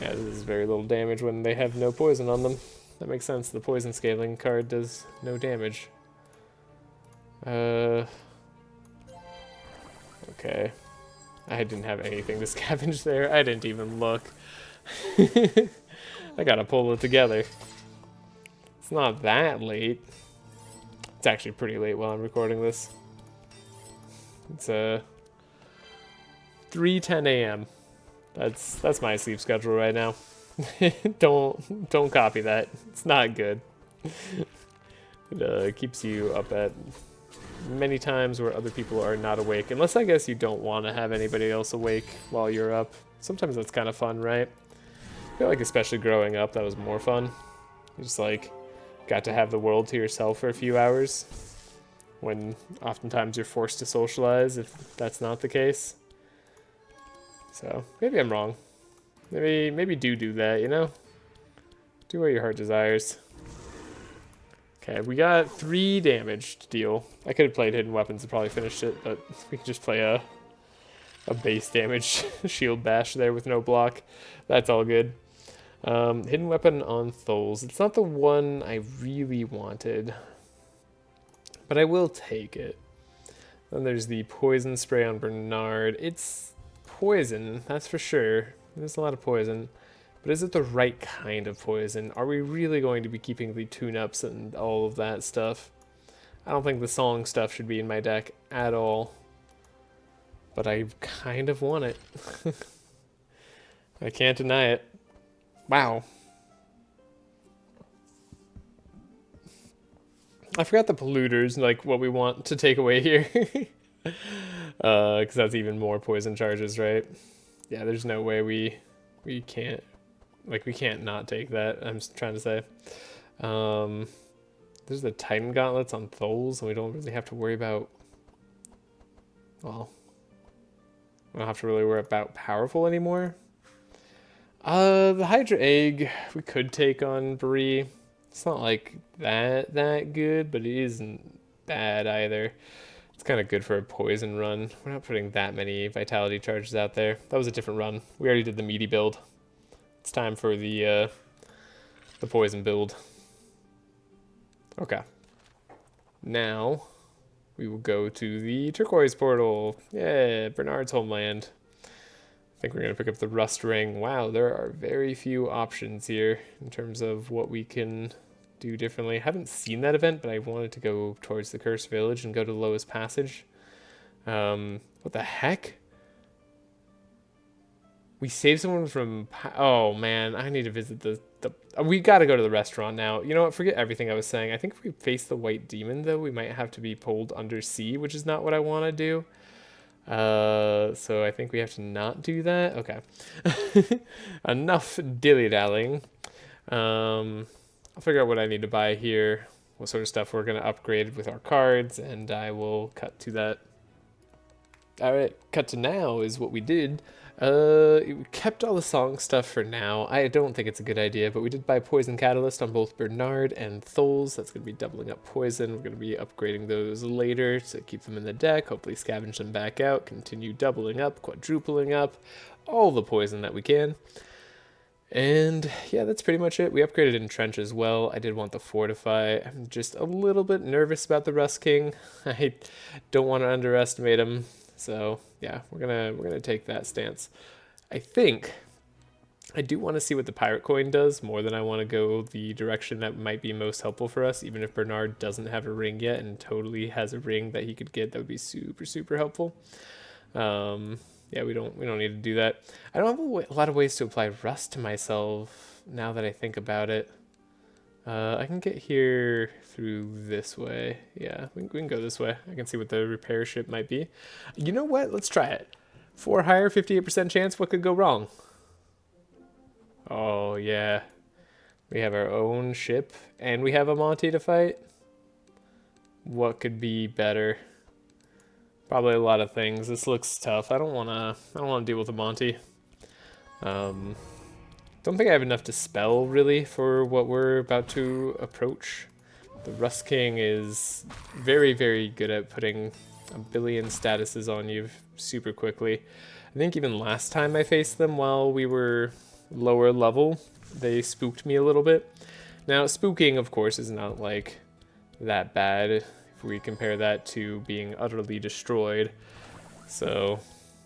Yeah, this is very little damage when they have no poison on them. That makes sense. The poison scaling card does no damage. Okay. I didn't have anything to scavenge there. I didn't even look. I gotta pull it together. It's not that late. It's actually pretty late while I'm recording this. It's 3:10 a.m. That's my sleep schedule right now. Don't copy that. It's not good. It keeps you up at many times where other people are not awake. Unless I guess you don't want to have anybody else awake while you're up. Sometimes that's kind of fun, right? I feel like especially growing up, that was more fun. You just like got to have the world to yourself for a few hours, when oftentimes you're forced to socialize if that's not the case. So maybe I'm wrong. Maybe do that, you know? Do what your heart desires. Okay, we got 3 damage to deal. I could have played Hidden Weapons and probably finished it, but we can just play a base damage shield bash there with no block. That's all good. Hidden Weapon on Thuls. It's not the one I really wanted, but I will take it. Then there's the Poison Spray on Bernard. It's poison, that's for sure. There's a lot of poison. But is it the right kind of poison? Are we really going to be keeping the tune-ups and all of that stuff? I don't think the song stuff should be in my deck at all. But I kind of want it. I can't deny it. Wow. I forgot the polluters, like what we want to take away here. Because that's even more poison charges, right? Yeah, there's no way we can't, like, we can't not take that, I'm just trying to say. There's the Titan gauntlets on Thuls, and we don't really have to worry about, well, we don't have to really worry about powerful anymore. The Hydra egg we could take on Bree. It's not like that good, but it isn't bad either. It's kind of good for a poison run. We're not putting that many vitality charges out there. That was a different run. We already did the meaty build. It's time for the poison build. Okay. Now we will go to the turquoise portal. Yeah, Bernard's homeland. I think we're going to pick up the rust ring. Wow, there are very few options here in terms of what we can do differently. I haven't seen that event, but I wanted to go towards the Cursed Village and go to the lowest passage. What the heck? We saved someone from... Oh, man, I need to visit the we got to go to the restaurant now. You know what? Forget everything I was saying. I think if we face the white demon, though, we might have to be pulled under sea, which is not what I want to do. So I think we have to not do that. Okay. Enough dilly-dallying. I'll figure out what I need to buy here, what sort of stuff we're going to upgrade with our cards, and I will cut to that. Alright, cut to now is what we did. We kept all the song stuff for now. I don't think it's a good idea, but we did buy Poison Catalyst on both Bernard and Thuls. That's going to be doubling up poison. We're going to be upgrading those later to keep them in the deck, hopefully scavenge them back out, continue doubling up, quadrupling up, all the poison that we can. And yeah, that's pretty much it. We upgraded Entrench as well. I did want the Fortify. I'm just a little bit nervous about the Rust King. I don't want to underestimate him. So yeah, we're gonna take that stance. I think I do want to see what the pirate coin does more than I want to go the direction that might be most helpful for us. Even if Bernard doesn't have a ring yet and totally has a ring that he could get, that would be super helpful. Yeah, we don't need to do that. I don't have a lot of ways to apply rust to myself now that I think about it. I can get here through this way. Yeah, we can go this way. I can see what the repair ship might be. You know what? Let's try it. 4 higher, 58% chance. What could go wrong? Oh, yeah. We have our own ship, and we have a Monty to fight. What could be better? Probably a lot of things. This looks tough. I don't wanna deal with a Monty. Don't think I have enough to spell, really, for what we're about to approach. The Rust King is very good at putting a billion statuses on you super quickly. I think even last time I faced them while we were lower level, they spooked me a little bit. Now, spooking, of course, is not, like, that bad if we compare that to being utterly destroyed. So,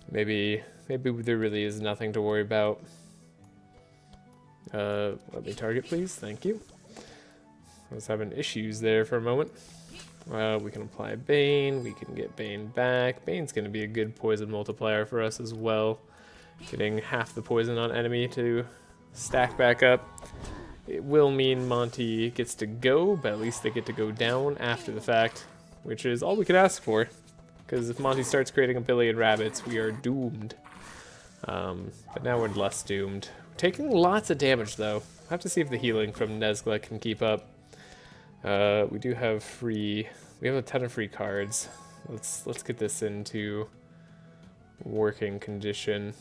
maybe there really is nothing to worry about. Let me target, please. Thank you. I was having issues there for a moment. We can apply Bane. We can get Bane back. Bane's going to be a good poison multiplier for us as well. Getting half the poison on enemy to stack back up. It will mean Monty gets to go, but at least they get to go down after the fact, which is all we could ask for. Because if Monty starts creating a billion rabbits, we are doomed. But now we're less doomed. Taking lots of damage, though. I have to see if the healing from Nezgla can keep up. We do have free... We have a ton of free cards. Let's get this into working condition.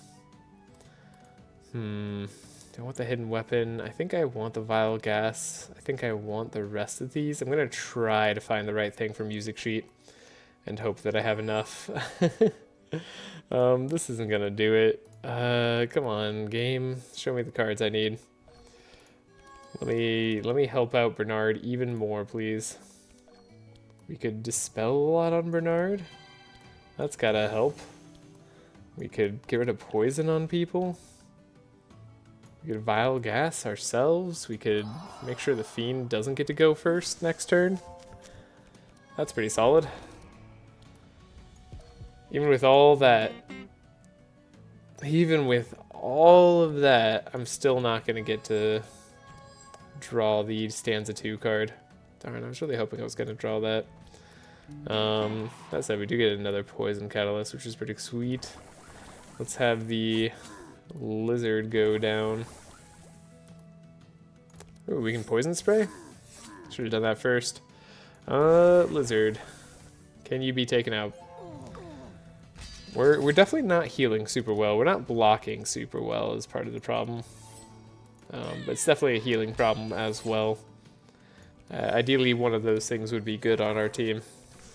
Do I want the hidden weapon? I think I want the vial gas. I think I want the rest of these. I'm going to try to find the right thing for music sheet and hope that I have enough. This isn't going to do it. Come on, game. Show me the cards I need. Let me help out Bernard even more, please. We could dispel a lot on Bernard. That's gotta help. We could get rid of poison on people. We could vial gas ourselves. We could make sure the fiend doesn't get to go first next turn. That's pretty solid. Even with all that even with all of that, I'm still not going to get to draw the stanza 2 card. Darn, I was really hoping I was going to draw that. That said, we do get another poison catalyst, which is pretty sweet. Let's have the lizard go down. Ooh, we can poison spray? Should have done that first. Lizard. Can you be taken out? We're definitely not healing super well. We're not blocking super well as part of the problem. But it's definitely a healing problem as well. Ideally, one of those things would be good on our team,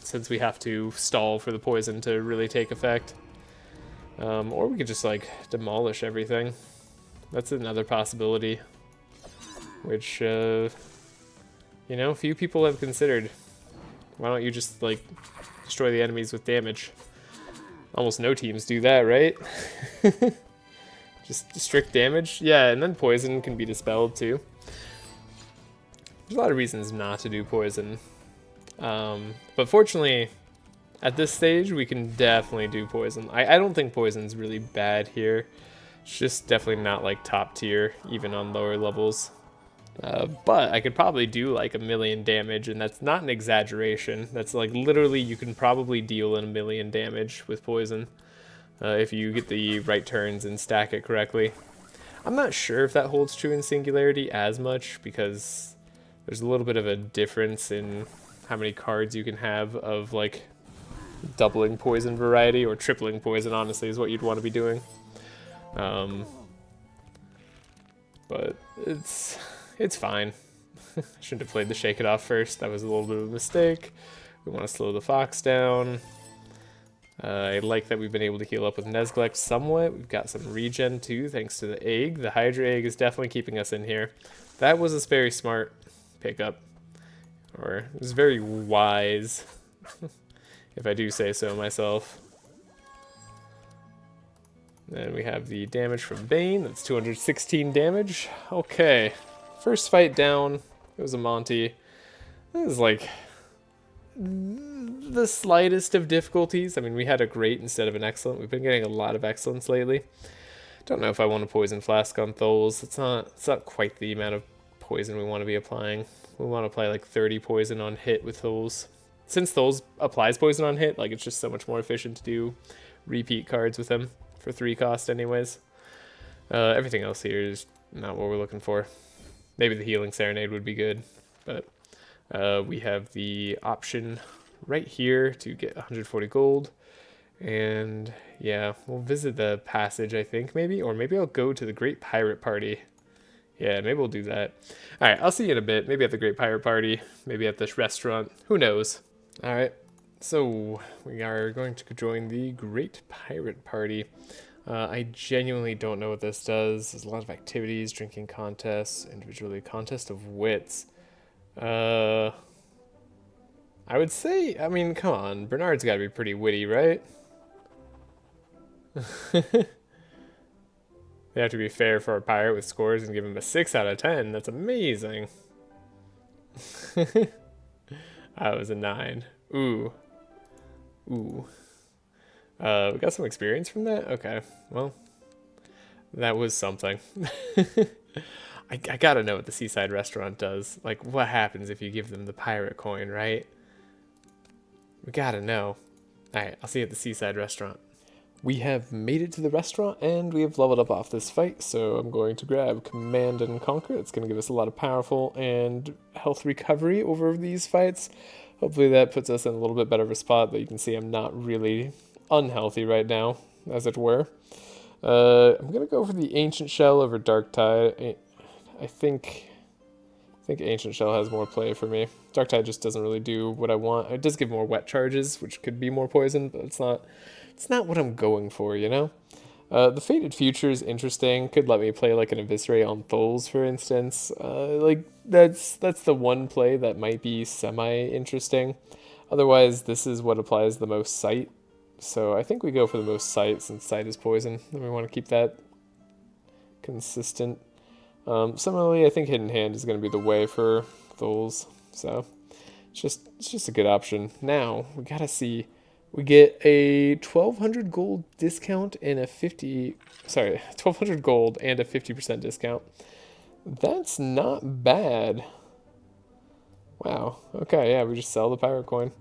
since we have to stall for the poison to really take effect. Or we could just, like, demolish everything. That's another possibility, which, you know, few people have considered. Why don't you just, like, destroy the enemies with damage? Almost no teams do that, right? Just strict damage? Yeah, and then poison can be dispelled, too. There's a lot of reasons not to do poison. But fortunately, at this stage, we can definitely do poison. I don't think poison's really bad here. It's just definitely not, like, top tier, even on lower levels. But I could probably do, like, 1,000,000 damage, and that's not an exaggeration. That's, like, literally you can probably deal 1,000,000 damage with poison if you get the right turns and stack it correctly. I'm not sure if that holds true in Singularity as much, because there's a little bit of a difference in how many cards you can have of, like, doubling poison variety, or tripling poison, honestly, is what you'd want to be doing. But it's fine. I shouldn't have played the Shake It Off first. That was a little bit of a mistake. We want to slow the fox down. I like that we've been able to heal up with Nezglek somewhat. We've got some regen too, thanks to the egg. The Hydra egg is definitely keeping us in here. That was a very smart pickup. Or it was very wise, if I do say so myself. Then we have the damage from Bane. That's 216 damage. Okay. First fight down. It was a Monty. It was like the slightest of difficulties. I mean, we had a great instead of an excellent. We've been getting a lot of excellence lately. Don't know if I want to poison flask on Thuls. It's not quite the amount of poison we want to be applying. We want to apply like 30 poison on hit with Thuls. Since Thuls applies poison on hit, like, it's just so much more efficient to do repeat cards with him for 3 cost anyways. Everything else here is not what we're looking for. Maybe the Healing Serenade would be good, but we have the option right here to get 140 gold. And yeah, we'll visit the passage, I think, maybe. Or maybe I'll go to the Great Pirate Party. Yeah, maybe we'll do that. Alright, I'll see you in a bit. Maybe at the Great Pirate Party. Maybe at this restaurant. Who knows? Alright, so we are going to join the Great Pirate Party. I genuinely don't know what this does. There's a lot of activities, drinking contests, individually contest of wits. I would say, I mean, come on, Bernard's got to be pretty witty, right? They have to be fair for a pirate with scores and give him a 6 out of 10. That's amazing. That was a 9. Ooh. Ooh. We got some experience from that? Okay, well, that was something. I gotta know what the Seaside Restaurant does. Like, what happens if you give them the pirate coin, right? We gotta know. Alright, I'll see you at the Seaside Restaurant. We have made it to the restaurant, and we have leveled up off this fight, so I'm going to grab Command and Conquer. It's going to give us a lot of powerful and health recovery over these fights. Hopefully that puts us in a little bit better of a spot, but you can see I'm not really unhealthy right now, as it were. I'm going to go for the Ancient Shell over Dark Tide. I think Ancient Shell has more play for me. Dark Tide just doesn't really do what I want. It does give more wet charges, which could be more poison, but it's not what I'm going for, you know? The Fated Future is interesting. Could let me play like an Eviscerate on Thuls, for instance. Like, that's the one play that might be semi-interesting. Otherwise, this is what applies the most sight. So I think we go for the most sight, since sight is poison, and we want to keep that consistent. Similarly, I think Hidden Hand is going to be the way for Thuls, so it's just a good option. Now, we gotta see We get a 1,200 gold discount and a 1,200 gold and a 50% discount. That's not bad. Wow. Okay, yeah, we just sell the pirate coin.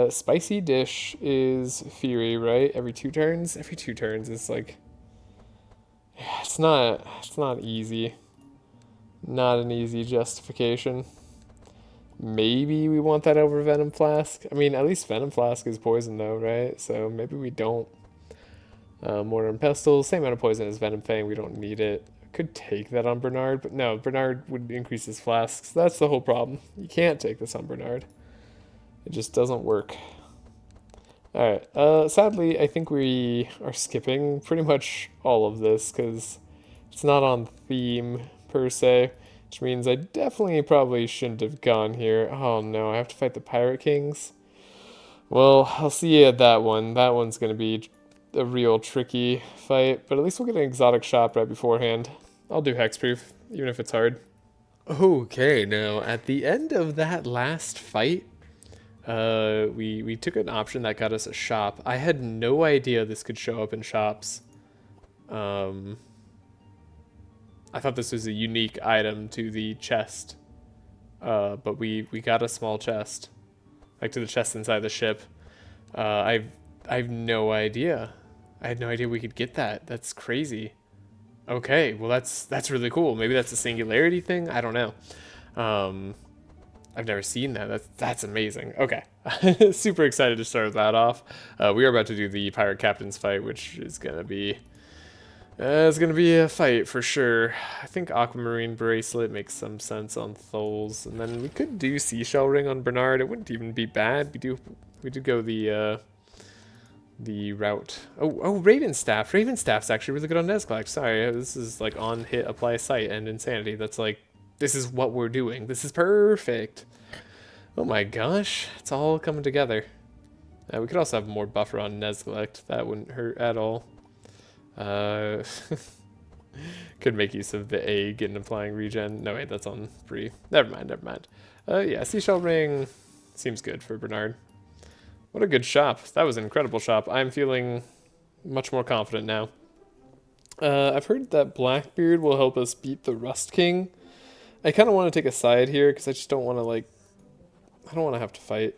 Spicy dish is Fury, right? Every 2 turns? Every 2 turns is like... Yeah, it's not easy. Not an easy justification. Maybe we want that over Venom Flask. I mean, at least Venom Flask is poison though, right? So maybe we don't. Mortar and Pestle, same amount of poison as Venom Fang. We don't need it. Could take that on Bernard, but no, Bernard would increase his flasks. That's the whole problem. You can't take this on Bernard. It just doesn't work. Alright, sadly, I think we are skipping pretty much all of this because it's not on theme per se, which means I definitely probably shouldn't have gone here. Oh no, I have to fight the Pirate Kings. Well, I'll see you at that one. That one's going to be a real tricky fight, but at least we'll get an exotic shop right beforehand. I'll do hexproof, even if it's hard. Okay, now at the end of that last fight, we took an option that got us a shop. I had no idea this could show up in shops. I thought this was a unique item to the chest, but we got a small chest, like to the chest inside the ship. I've no idea. I had no idea we could get that. That's crazy. Okay, well that's really cool. Maybe that's a Singularity thing. I don't know. I've never seen that. That's amazing. Okay, super excited to start that off. We are about to do the Pirate Captain's fight, which is gonna be it's gonna be a fight for sure. I think Aquamarine Bracelet makes some sense on Thuls, and then we could do Seashell Ring on Bernard. It wouldn't even be bad. We did go the route. Oh, Ravenstaff. Ravenstaff's actually really good on Nesclect. Sorry, this is like on hit, apply sight, and insanity. That's like, this is what we're doing. This is perfect. Oh my gosh, it's all coming together. We could also have more buffer on Nesclect. That wouldn't hurt at all. Could make use of the egg and applying regen. No, wait, that's on Bree. Never mind. Yeah, Seashell Ring seems good for Bernard. What a good shop. That was an incredible shop. I'm feeling much more confident now. I've heard that Blackbeard will help us beat the Rust King. I kind of want to take a side here because I just don't want to, like, I don't want to have to fight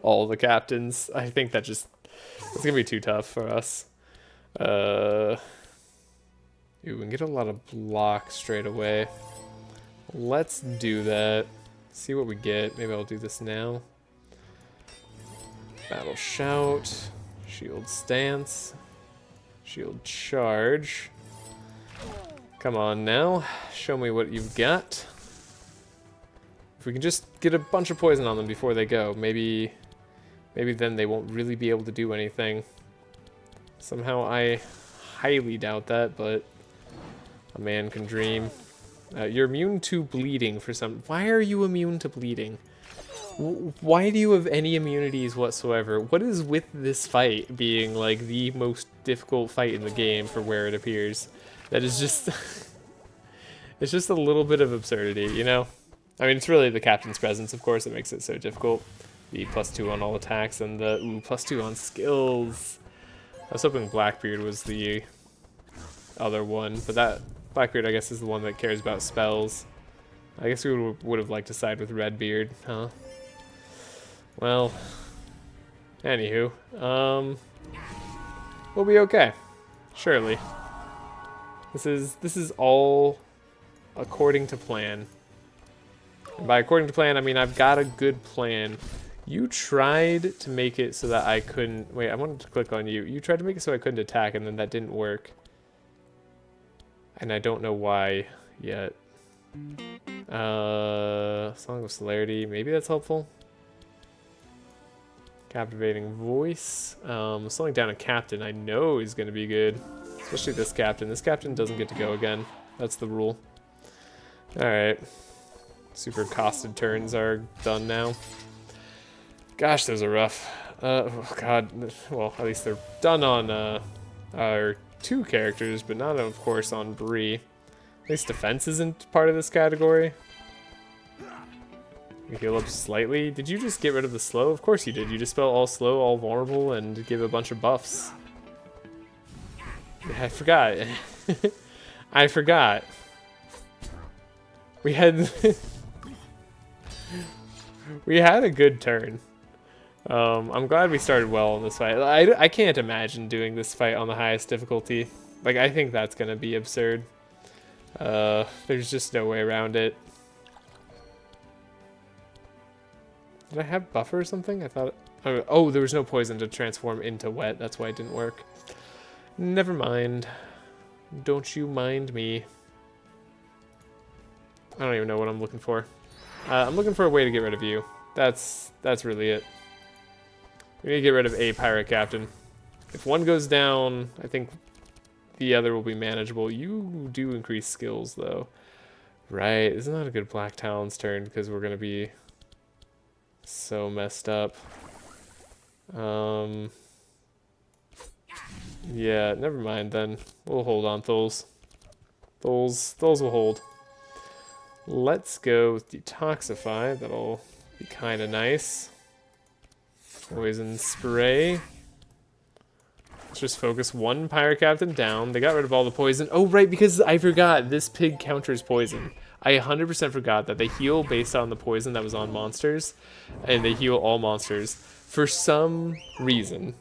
all the captains. I think it's going to be too tough for us. Ooh, we can get a lot of block straight away. Let's do that. See what we get. Maybe I'll do this now. Battle Shout, Shield Stance, Shield Charge. Come on now, show me what you've got. If we can just get a bunch of poison on them before they go, maybe then they won't really be able to do anything. Somehow I highly doubt that, but a man can dream. You're immune to bleeding for some... Why are you immune to bleeding? Why do you have any immunities whatsoever? What is with this fight being like the most difficult fight in the game for where it appears? That is just... it's just a little bit of absurdity, you know? I mean, it's really the captain's presence, of course, that makes it so difficult. The +2 on all attacks and the +2 on skills. I was hoping Blackbeard was the other one, but that Blackbeard, I guess, is the one that cares about spells. I guess we would have liked to side with Redbeard, huh? Well, anywho, we'll be okay, surely. This is all according to plan. And by according to plan, I mean I've got a good plan. You tried to make it so that I couldn't... Wait, I wanted to click on you. You tried to make it so I couldn't attack, and then that didn't work. And I don't know why yet. Song of Celerity, maybe that's helpful. Captivating Voice. Slowing down a captain I know is going to be good. Especially this captain. This captain doesn't get to go again. That's the rule. Alright. Super costed turns are done now. Gosh, those are rough. Oh god. Well, at least they're done on our 2 characters, but not, of course, on Bree. At least defense isn't part of this category. We heal up slightly. Did you just get rid of the slow? Of course you did. You dispel all slow, all vulnerable, and give a bunch of buffs. I forgot. I forgot. We had we had a good turn. I'm glad we started well in this fight. I can't imagine doing this fight on the highest difficulty. Like, I think that's gonna be absurd. There's just no way around it. Did I have buffer or something? I thought... Oh, there was no poison to transform into wet. That's why it didn't work. Never mind. Don't you mind me. I don't even know what I'm looking for. I'm looking for a way to get rid of you. That's really it. We need to get rid of a pirate captain. If one goes down, I think the other will be manageable. You do increase skills, though. Right, isn't that a good Black Talon's turn? Because we're going to be so messed up. Yeah, never mind then. We'll hold on Thuls. Thuls will hold. Let's go with Detoxify. That'll be kind of nice. Poison Spray. Let's just focus one pirate captain down. They got rid of all the poison. Oh, right, because I forgot this pig counters poison. I 100% forgot that they heal based on the poison that was on monsters, and they heal all monsters for some reason.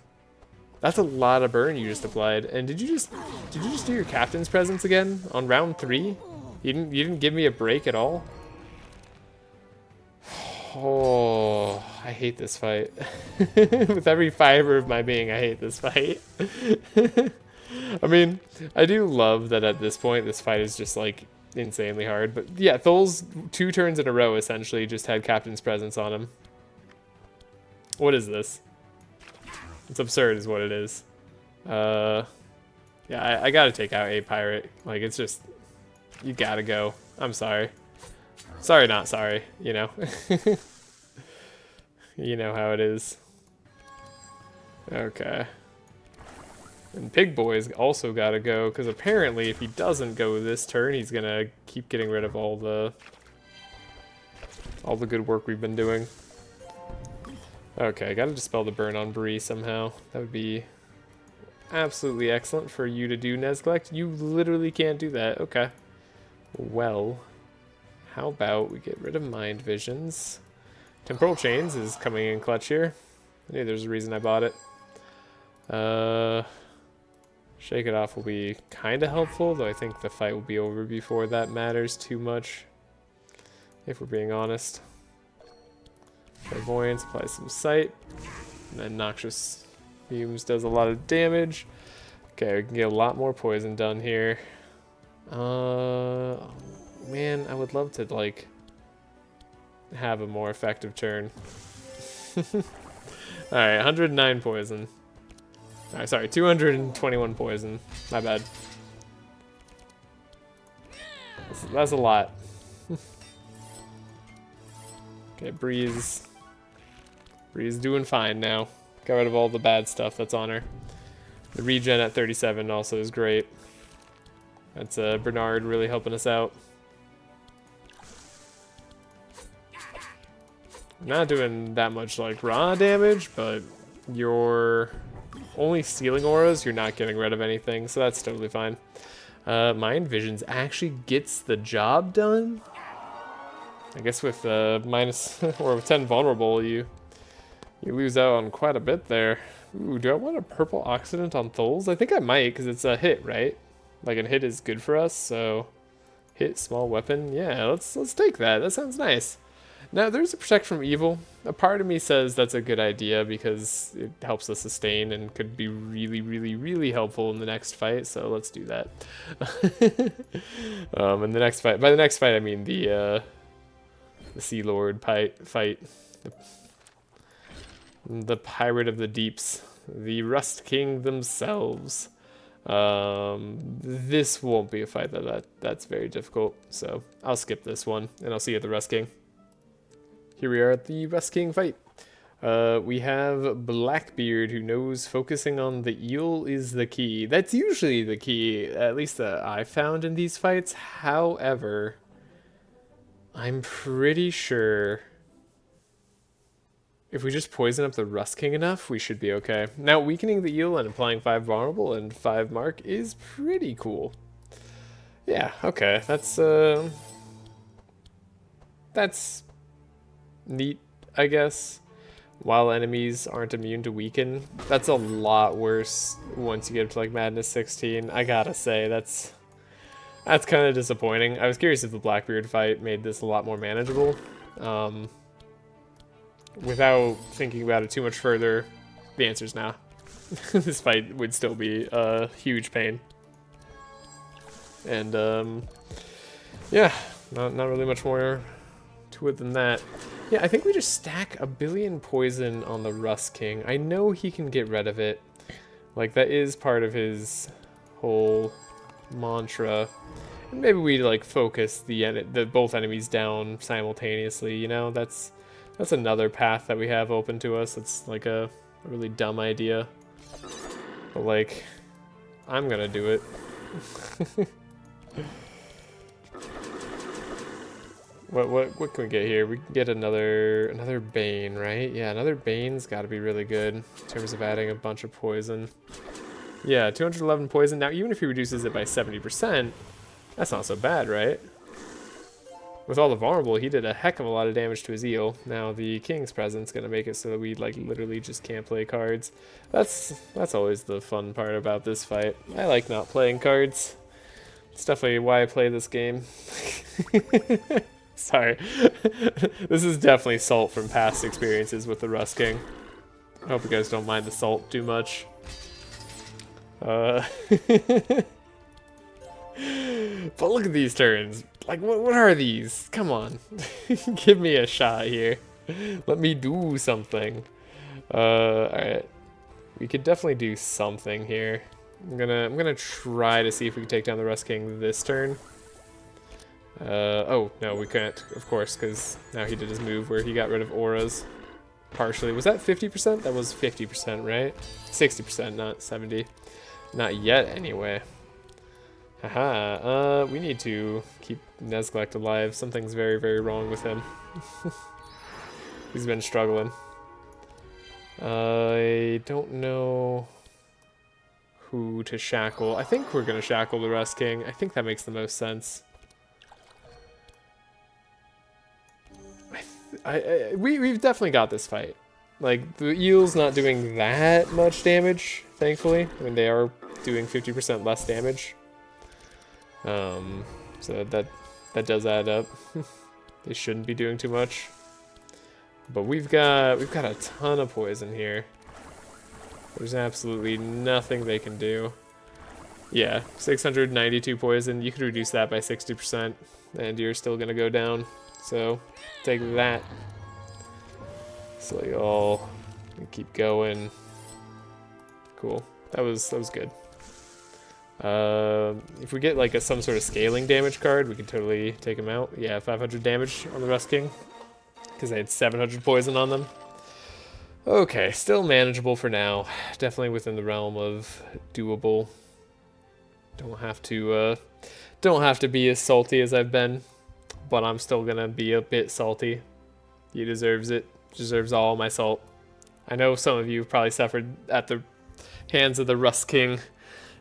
That's a lot of burn you just applied. And did you just do your captain's presence again on round 3? You didn't give me a break at all? Oh, I hate this fight. With every fiber of my being, I hate this fight. I mean, I do love that at this point, this fight is just like insanely hard. But yeah, Thuls 2 turns in a row essentially just had captain's presence on him. What is this? It's absurd is what it is. Yeah, I gotta take out a pirate. Like, it's just, you gotta go. I'm sorry. Sorry, not sorry, you know. You know how it is. Okay. And Pig Boy's also gotta go, because apparently if he doesn't go this turn, he's gonna keep getting rid of all the good work we've been doing. Okay, I gotta dispel the burn on Bree somehow. That would be absolutely excellent for you to do, Nezglect. You literally can't do that. Okay. Well, how about we get rid of Mind Visions? Temporal Chains is coming in clutch here. I knew there's a reason I bought it. Shake It Off will be kind of helpful, though I think the fight will be over before that matters too much, if we're being honest. Clairvoyance, apply some sight, and then Noxious Fumes does a lot of damage. Okay, we can get a lot more poison done here. Man, I would love to, like, have a more effective turn. Alright, 109 poison. Alright, sorry, 221 poison. My bad. That's a lot. Okay, Bree's doing fine now. Got rid of all the bad stuff that's on her. The regen at 37 also is great. That's Bernard really helping us out. Not doing that much like raw damage, but you're only stealing auras, you're not getting rid of anything, so that's totally fine. Mind Visions actually gets the job done. I guess with minus or with 10 vulnerable, you lose out on quite a bit there. Ooh, do I want a purple oxidant on Thuls? I think I might, because it's a hit, right? Like, a hit is good for us, so hit, small weapon. Yeah, let's take that. That sounds nice. Now, there's a protect from evil. A part of me says that's a good idea because it helps us sustain and could be really, really, really helpful in the next fight. So let's do that. In the next fight, by the next fight, I mean the Sea Lord fight, the Pirate of the Deeps, the Rust King themselves. This won't be a fight that's very difficult. So I'll skip this one, and I'll see you at the Rust King. Here we are at the Rust King fight. We have Blackbeard, who knows focusing on the eel is the key. That's usually the key, at least that I've found in these fights. However, I'm pretty sure If we just poison up the Rust King enough, we should be okay. Now, weakening the eel and applying 5 vulnerable and 5 mark is pretty cool. Yeah, okay. That's neat, I guess. While enemies aren't immune to weaken. That's a lot worse once you get up to like Madness 16. I gotta say, that's kind of disappointing. I was curious if the Blackbeard fight made this a lot more manageable. Without thinking about it too much further, the answer's nah. This fight would still be a huge pain. And yeah, not really much more to it than that. Yeah, I think we just stack a billion poison on the Rust King. I know he can get rid of it. Like, that is part of his whole mantra. And maybe we, like, focus the both enemies down simultaneously, you know? That's another path that we have open to us. It's, like, a really dumb idea. But, like, I'm gonna do it. What can we get here? We can get another Bane, right? Yeah, another Bane's got to be really good in terms of adding a bunch of poison. Yeah, 211 poison. Now, even if he reduces it by 70%, that's not so bad, right? With all the vulnerable, he did a heck of a lot of damage to his eel. Now, the King's presence gonna make it so that we like literally just can't play cards. That's always the fun part about this fight. I like not playing cards. It's definitely why I play this game. Sorry. This is definitely salt from past experiences with the Rust King. I hope you guys don't mind the salt too much. But look at these turns. Like, what are these? Come on. Give me a shot here. Let me do something. Alright. We could definitely do something here. I'm gonna try to see if we can take down the Rust King this turn. Oh, no, we can't, of course, because now he did his move where he got rid of auras. Partially. Was that 50%? That was 50%, right? 60%, not 70. Not yet, anyway. Haha, we need to keep Nezglect alive. Something's very, very wrong with him. He's been struggling. I don't know who to shackle. I think we're going to shackle the Rust King. I think that makes the most sense. We've definitely got this fight. Like, the eel's not doing that much damage, thankfully. I mean, they are doing 50% less damage. So that does add up. They shouldn't be doing too much. But we've got a ton of poison here. There's absolutely nothing they can do. Yeah, 692 poison. You could reduce that by 60%, and you're still gonna go down. So take that. So y'all keep going. Cool. That was good. If we get like some sort of scaling damage card, we can totally take him out. Yeah, 500 damage on the Rust King because they had 700 poison on them. Okay, still manageable for now. Definitely within the realm of doable. Don't have to be as salty as I've been, but I'm still gonna be a bit salty. He deserves it. Deserves all my salt. I know some of you have probably suffered at the hands of the Rust King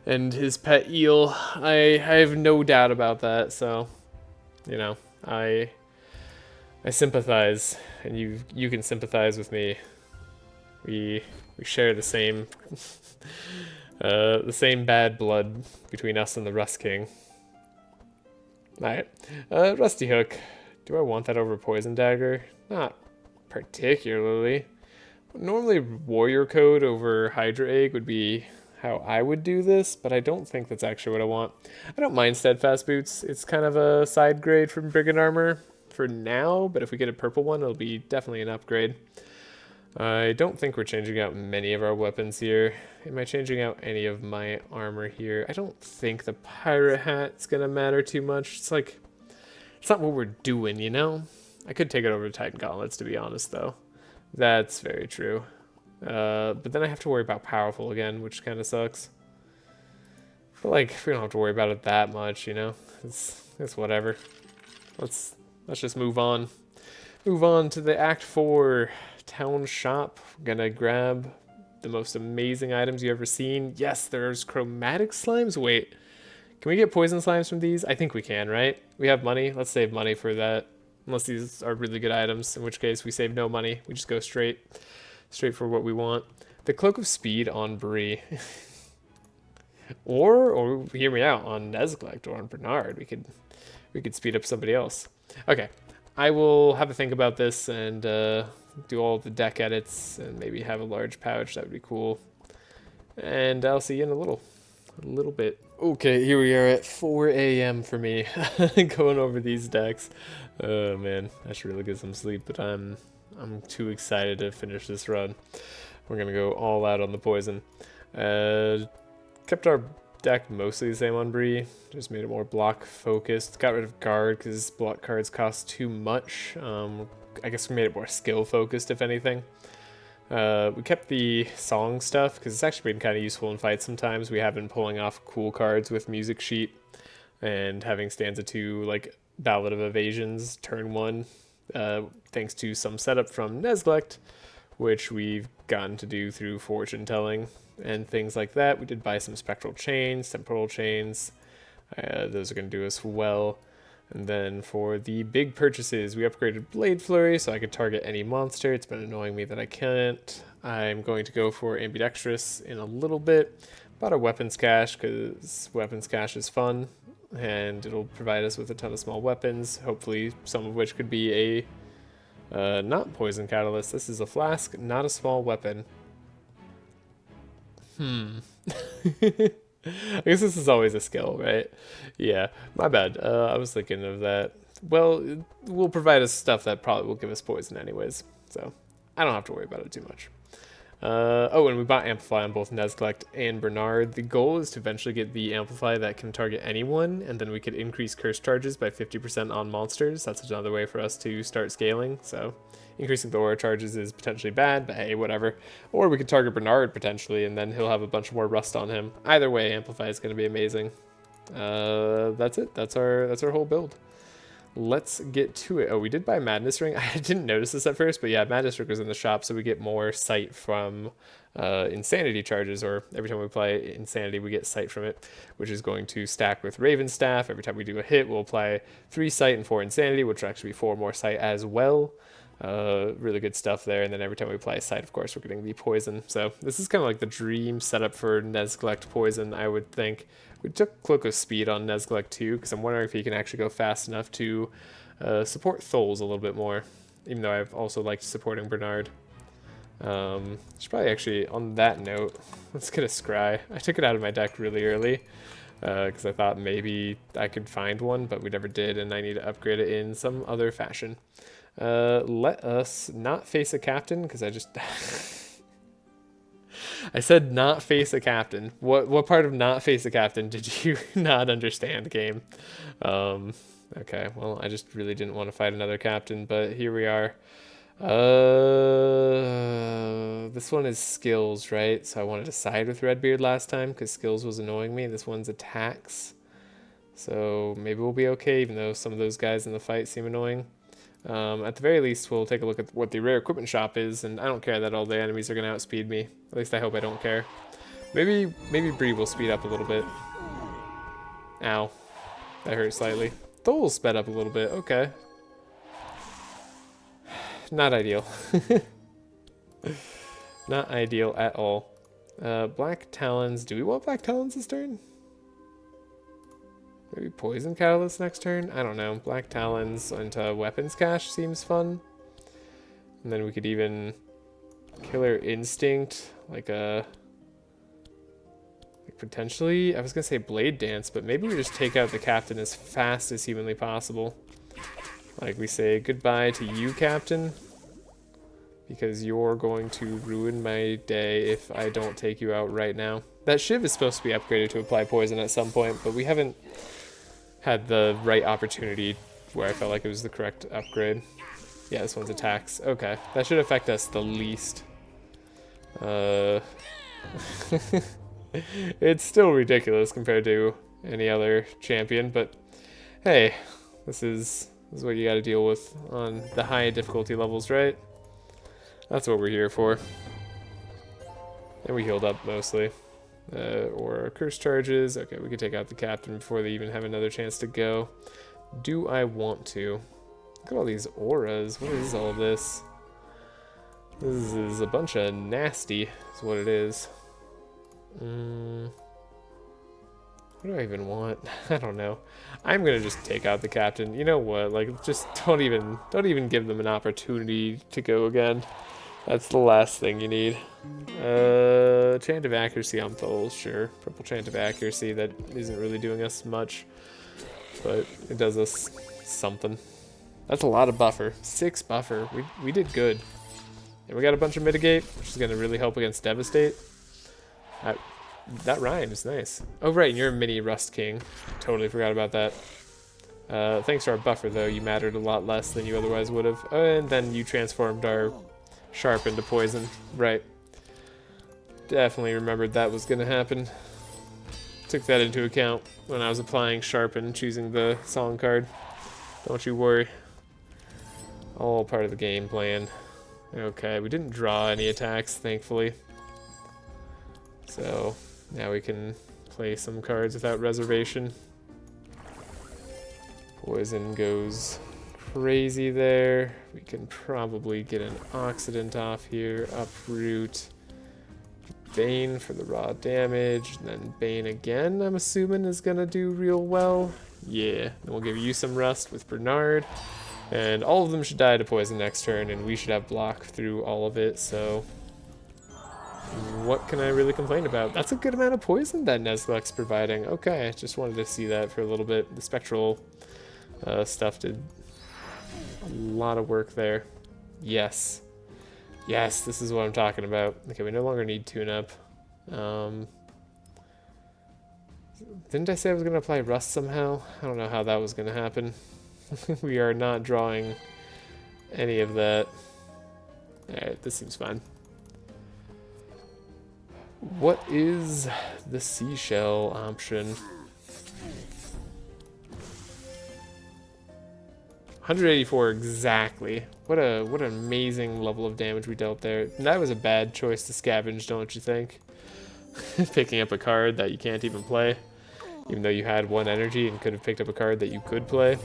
and his pet eel. I have no doubt about that. So, you know, I sympathize, and you can sympathize with me. We share the same bad blood between us and the Rust King. Alright, Rusty Hook. Do I want that over Poison Dagger? Not particularly. Normally Warrior Code over Hydra Egg would be how I would do this, but I don't think that's actually what I want. I don't mind Steadfast Boots. It's kind of a side grade from Brigand Armor for now, but if we get a purple one, it'll be definitely an upgrade. I don't think we're changing out many of our weapons here. Am I changing out any of my armor here? I don't think the pirate hat's gonna matter too much. It's like, it's not what we're doing, you know? I could take it over to Titan Gauntlets, to be honest, though. That's very true. But then I have to worry about powerful again, which kind of sucks. But like, we don't have to worry about it that much, you know? It's whatever. Let's just move on. Move on to the Act 4 town shop. Gonna grab the most amazing items you ever seen. Yes, there's chromatic slimes. Wait, can we get poison slimes from these? I think we can, right? We have money. Let's save money for that. Unless these are really good items, in which case we save no money. We just go straight for what we want. The Cloak of Speed on Bree. or hear me out, on Neglect or on Bernard. We could speed up somebody else. Okay, I will have a think about this and do all the deck edits and maybe have a large pouch. That would be cool. And I'll see you in a little bit. Okay, here we are at 4 a.m. for me, going over these decks. Oh man, I should really get some sleep, but I'm too excited to finish this run. We're gonna go all out on the poison. Kept our deck mostly the same on Bree, just made it more block focused. Got rid of guard because block cards cost too much. I guess we made it more skill focused, if anything. We kept the song stuff because it's actually been kind of useful in fights sometimes. We have been pulling off cool cards with music sheet and having stanza 2, like Ballad of Evasions, turn 1, thanks to some setup from Neglect, which we've gotten to do through fortune telling and things like that. We did buy some spectral chains, temporal chains. Those are going to do us well. And then for the big purchases, we upgraded Blade Flurry so I could target any monster. It's been annoying me that I can't. I'm going to go for Ambidextrous in a little bit. Bought a Weapons Cache because Weapons Cache is fun and it'll provide us with a ton of small weapons, hopefully some of which could be a not poison catalyst. This is a flask, not a small weapon. I guess this is always a skill, right? Yeah, my bad. I was thinking of that. Well, it will provide us stuff that probably will give us poison anyways, so I don't have to worry about it too much. Oh, and we bought Amplify on both Neglect and Bernard. The goal is to eventually get the Amplify that can target anyone, and then we could increase curse charges by 50% on monsters. That's another way for us to start scaling, so increasing the aura charges is potentially bad, but hey, whatever. Or we could target Bernard potentially, and then he'll have a bunch more rust on him. Either way, Amplify is going to be amazing. That's it. That's our whole build. Let's get to it. Oh, we did buy Madness Ring. I didn't notice this at first, but yeah, Madness Ring was in the shop, so we get more sight from Insanity charges, or every time we apply Insanity, we get sight from it, which is going to stack with Raven Staff. Every time we do a hit, we'll apply 3 sight and 4 Insanity, which will actually be 4 more sight as well. Really good stuff there. And then every time we apply sight, of course, we're getting the poison. So this is kind of like the dream setup for Neglect poison, I would think. We took Cloak of Speed on Neglect too, because I'm wondering if he can actually go fast enough to support Thuls a little bit more, even though I've also liked supporting Bernard. Should probably actually, on that note, let's get a Scry. I took it out of my deck really early because I thought maybe I could find one, but we never did, and I need to upgrade it in some other fashion. Let us not face a captain, because I just... I said not face a captain. What part of not face a captain did you not understand, game? Okay, well, I just really didn't want to fight another captain, but here we are. This one is skills, right? So I wanted to side with Redbeard last time, because skills was annoying me. This one's attacks. So maybe we'll be okay, even though some of those guys in the fight seem annoying. At the very least, we'll take a look at what the rare equipment shop is, and I don't care that all the enemies are going to outspeed me. At least I hope I don't care. Maybe Bree will speed up a little bit. Ow. That hurt slightly. Thol sped up a little bit. Okay. Not ideal. Not ideal at all. Black Talons. Do we want Black Talons this turn? Maybe Poison Catalyst next turn? I don't know. Black Talons into Weapons Cache seems fun. And then we could even Killer Instinct, like potentially, I was gonna say Blade Dance, but maybe we just take out the captain as fast as humanly possible. Like we say goodbye to you, Captain, because you're going to ruin my day if I don't take you out right now. That Shiv is supposed to be upgraded to apply poison at some point, but we haven't had the right opportunity where I felt like it was the correct upgrade. Yeah, this one's attacks. Okay, that should affect us the least. It's still ridiculous compared to any other champion, but hey, this is what you gotta deal with on the high difficulty levels, right? That's what we're here for. And we healed up mostly. Or curse charges. Okay, we can take out the captain before they even have another chance to go. Do I want to? Look at all these auras. What is all this? This is a bunch of nasty, is what it is. What do I even want? I don't know. I'm gonna just take out the captain. You know what? Like, just don't even give them an opportunity to go again. That's the last thing you need. Chant of accuracy on Thuls, sure. Purple chant of accuracy, that isn't really doing us much, but it does us something. That's a lot of buffer. 6 buffer. We did good. And we got a bunch of mitigate, which is gonna really help against devastate. That rhymes, nice. Oh right, and you're a mini Rust King. Totally forgot about that. Thanks to our buffer though, you mattered a lot less than you otherwise would have. And then you transformed our Sharp into poison. Right. Definitely remembered that was gonna happen. Took that into account when I was applying Sharp and choosing the song card. Don't you worry. All part of the game plan. Okay, we didn't draw any attacks, thankfully. So now we can play some cards without reservation. Poison goes crazy there. We can probably get an Oxidant off here. Uproot. Bane for the raw damage. And then Bane again, I'm assuming, is going to do real well. Yeah. Then we'll give you some Rust with Bernard. And all of them should die to poison next turn, and we should have block through all of it, so what can I really complain about? That's a good amount of poison that Nuzlocke's providing. Okay, just wanted to see that for a little bit. The spectral stuff did a lot of work there. Yes. Yes, this is what I'm talking about. Okay, we no longer need tune-up. Didn't I say I was going to apply Rust somehow? I don't know how that was going to happen. We are not drawing any of that. Alright, this seems fine. What is the seashell option? 184 exactly. What an amazing level of damage we dealt there. And that was a bad choice to scavenge, don't you think? Picking up a card that you can't even play, even though you had 1 energy and could have picked up a card that you could play.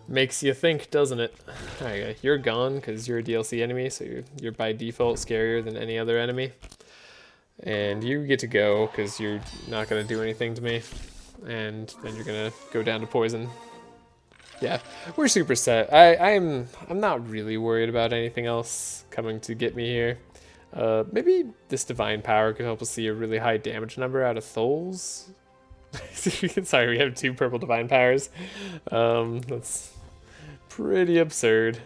Makes you think, doesn't it? Alright, you're gone because you're a DLC enemy, so you're by default scarier than any other enemy. And you get to go because you're not going to do anything to me. And then you're going to go down to poison. Yeah, we're super set. I'm not really worried about anything else coming to get me here. Maybe this Divine Power could help us see a really high damage number out of Thuls. Sorry, we have 2 purple Divine Powers. That's pretty absurd.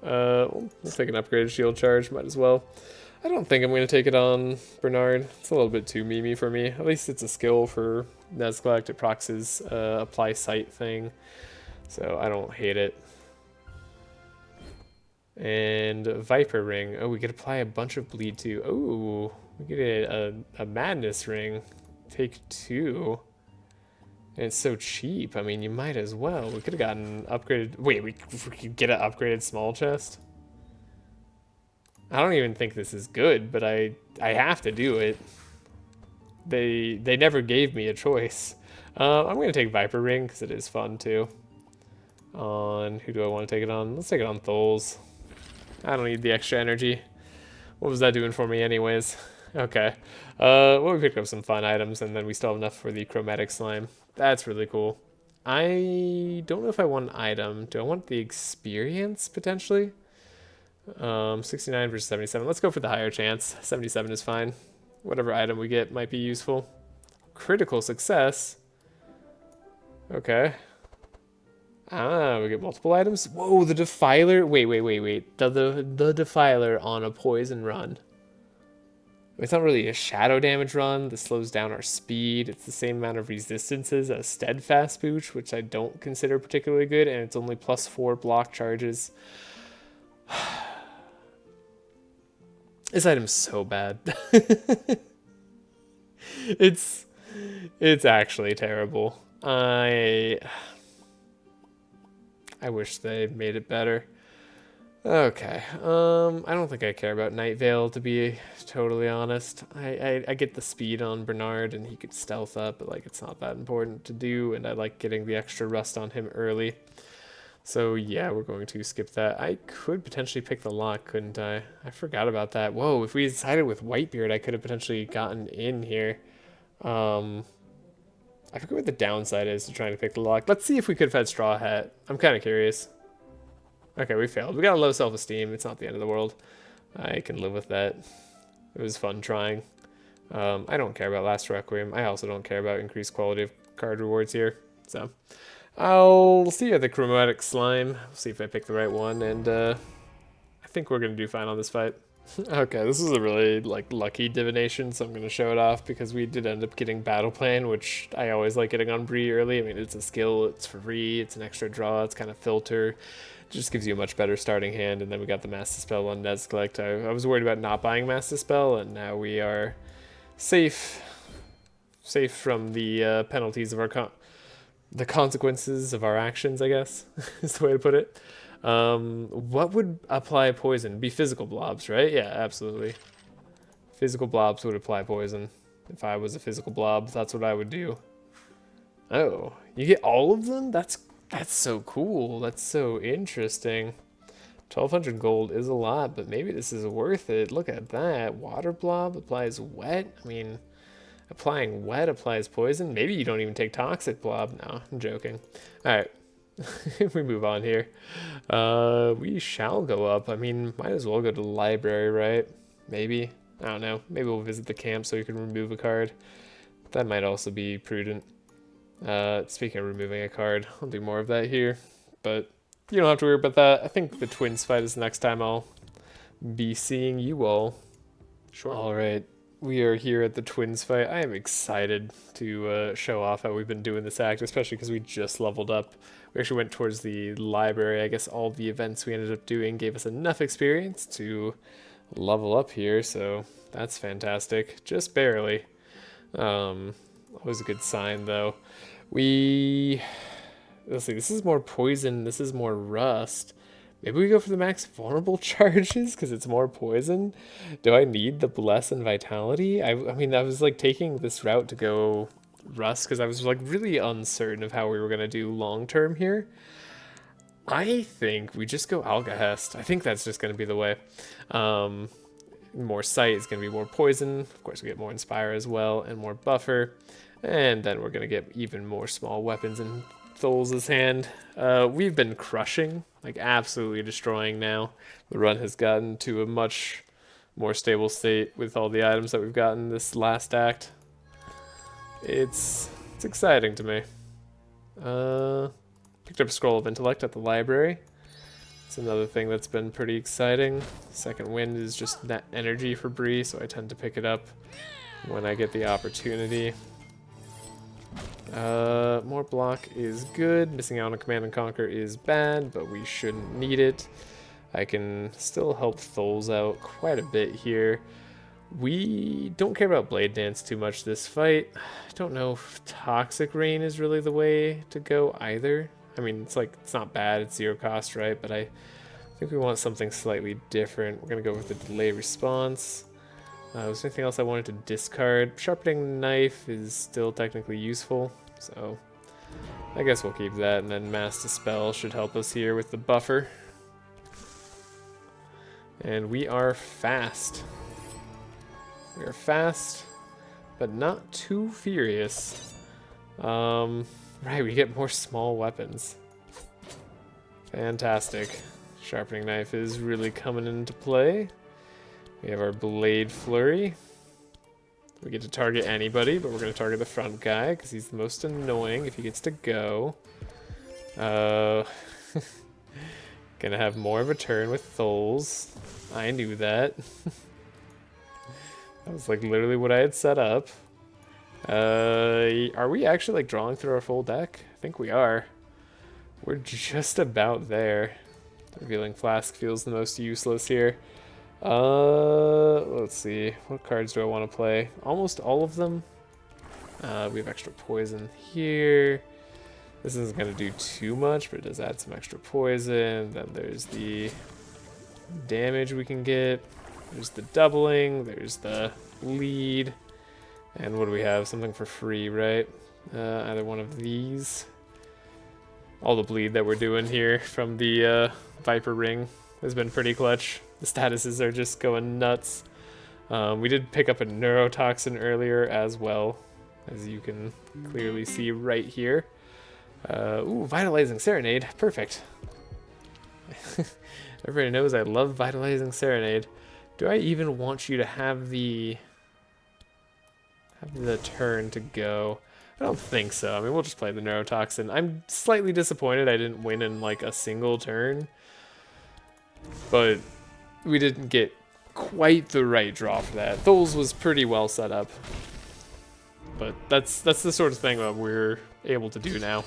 We'll take an upgraded shield charge, might as well. I don't think I'm going to take it on Bernard. It's a little bit too memey for me. At least it's a skill for Nuzlocke. It procs his apply sight thing, so I don't hate it. And Viper Ring. Oh, we could apply a bunch of bleed too. Oh, we get a Madness Ring. Take 2. And it's so cheap. I mean, you might as well. We could have gotten upgraded. Wait, we could get an upgraded small chest? I don't even think this is good, but I have to do it. They never gave me a choice. I'm going to take Viper Ring because it is fun too. On who do I want to take it on? Let's take it on Thuls. I don't need the extra energy. What was that doing for me anyways? Okay. Well, we picked up some fun items, and then we still have enough for the chromatic slime. That's really cool. I don't know if I want an item. Do I want the experience, potentially? 69 versus 77. Let's go for the higher chance. 77 is fine. Whatever item we get might be useful. Critical success. Okay. Ah, we get multiple items. Whoa, the Defiler. Wait. The Defiler on a poison run. It's not really a shadow damage run. This slows down our speed. It's the same amount of resistances as Steadfast Booch, which I don't consider particularly good, and it's only +4 block charges. This item's so bad. It's actually terrible. I wish they made it better. Okay, I don't think I care about Night Veil, to be totally honest. I get the speed on Bernard, and he could stealth up, but like it's not that important to do, and I like getting the extra rust on him early. So yeah, we're going to skip that. I could potentially pick the lock, couldn't I? I forgot about that. Whoa, if we decided with Whitebeard, I could have potentially gotten in here. Um, I forget what the downside is to trying to pick the lock. Let's see if we could have had Straw Hat. I'm kind of curious. Okay, we failed. We got a low self-esteem. It's not the end of the world. I can live with that. It was fun trying. I don't care about Last Requiem. I also don't care about increased quality of card rewards here. So I'll see you at the Chromatic Slime. See if I pick the right one, and I think we're gonna do fine on this fight. Okay, this is a really like lucky divination, so I'm gonna show it off because we did end up getting Battle Plan, which I always like getting on Bree early. I mean, it's a skill, it's free, it's an extra draw, it's kind of filter. It just gives you a much better starting hand, and then we got the Mass Dispel on Nezglect. I was worried about not buying Mass Dispel, and now we are safe from the penalties of the consequences of our actions, I guess, is the way to put it. What would apply poison? Be physical blobs, right? Yeah, absolutely. Physical blobs would apply poison. If I was a physical blob, that's what I would do. Oh, you get all of them? That's so cool. That's so interesting. 1,200 gold is a lot, but maybe this is worth it. Look at that. Water blob applies wet. I mean, applying wet applies poison. Maybe you don't even take toxic blob. No, I'm joking. All right. We move on here. We shall go up. I mean, might as well go to the library, right? Maybe. I don't know. Maybe we'll visit the camp so you can remove a card. That might also be prudent. Speaking of removing a card, I'll do more of that here. But you don't have to worry about that. I think the twins fight is the next time I'll be seeing you all. Sure. All right. We are here at the twins fight. I am excited to show off how we've been doing this act, especially because we just leveled up. We actually went towards the library. I guess all the events we ended up doing gave us enough experience to level up here, so that's fantastic. Just barely. Always a good sign, though. Let's see, this is more poison, this is more rust. Maybe we go for the max vulnerable charges because it's more poison. Do I need the bless and vitality? I mean, I was like taking this route to go rust because I was like really uncertain of how we were gonna do long term here. I think we just go Algahest. I think that's just gonna be the way. More sight is gonna be more poison. Of course, we get more inspire as well and more buffer, and then we're gonna get even more small weapons in Thuls' hand. We've been crushing, like absolutely destroying now. The run has gotten to a much more stable state with all the items that we've gotten this last act. It's exciting to me. Picked up a Scroll of Intellect at the library. It's another thing that's been pretty exciting. Second Wind is just net energy for Bree, so I tend to pick it up when I get the opportunity. More block is good. Missing out on Command and Conquer is bad, but we shouldn't need it. I can still help Thuls out quite a bit here. We don't care about Blade Dance too much this fight. I don't know if Toxic Rain is really the way to go either. I mean, it's not bad, it's 0 cost, right? But I think we want something slightly different. We're gonna go with the Delay Response. Was there anything else I wanted to discard? Sharpening Knife is still technically useful, so I guess we'll keep that, and then Mass Dispel should help us here with the buffer. And we are fast. We are fast, but not too furious. Right, we get more small weapons. Fantastic. Sharpening Knife is really coming into play. We have our Blade Flurry. We get to target anybody, but we're going to target the front guy because he's the most annoying if he gets to go. Gonna have more of a turn with Thuls. I knew that. That was like literally what I had set up. Are we actually like drawing through our full deck? I think we are. We're just about there. The Revealing Flask feels the most useless here. Let's see. What cards do I want to play? Almost all of them. We have extra poison here. This isn't going to do too much, but it does add some extra poison. Then there's the damage we can get. There's the doubling, there's the lead, and what do we have? Something for free, right? Either one of these. All the bleed that we're doing here from the Viper Ring has been pretty clutch. The statuses are just going nuts. We did pick up a neurotoxin earlier as well, as you can clearly see right here. Ooh, Vitalizing Serenade, perfect. Everybody knows I love Vitalizing Serenade. Do I even want you to have the turn to go? I don't think so. I mean, we'll just play the neurotoxin. I'm slightly disappointed I didn't win in like a single turn, but we didn't get quite the right draw for that. Thuls was pretty well set up, but that's the sort of thing that we're able to do now.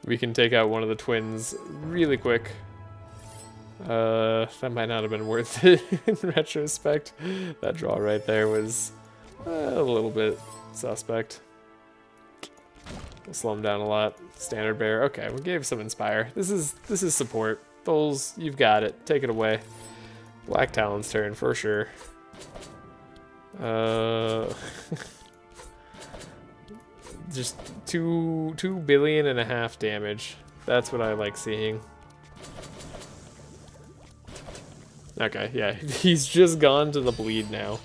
We can take out one of the twins really quick. That might not have been worth it in retrospect. That draw right there was a little bit suspect. We'll slow him down a lot. Standard bear. Okay, we gave some inspire. This is support. Thuls, you've got it. Take it away. Black Talon's turn for sure. Just 2.5 billion damage. That's what I like seeing. Okay, yeah, he's just gone to the bleed now.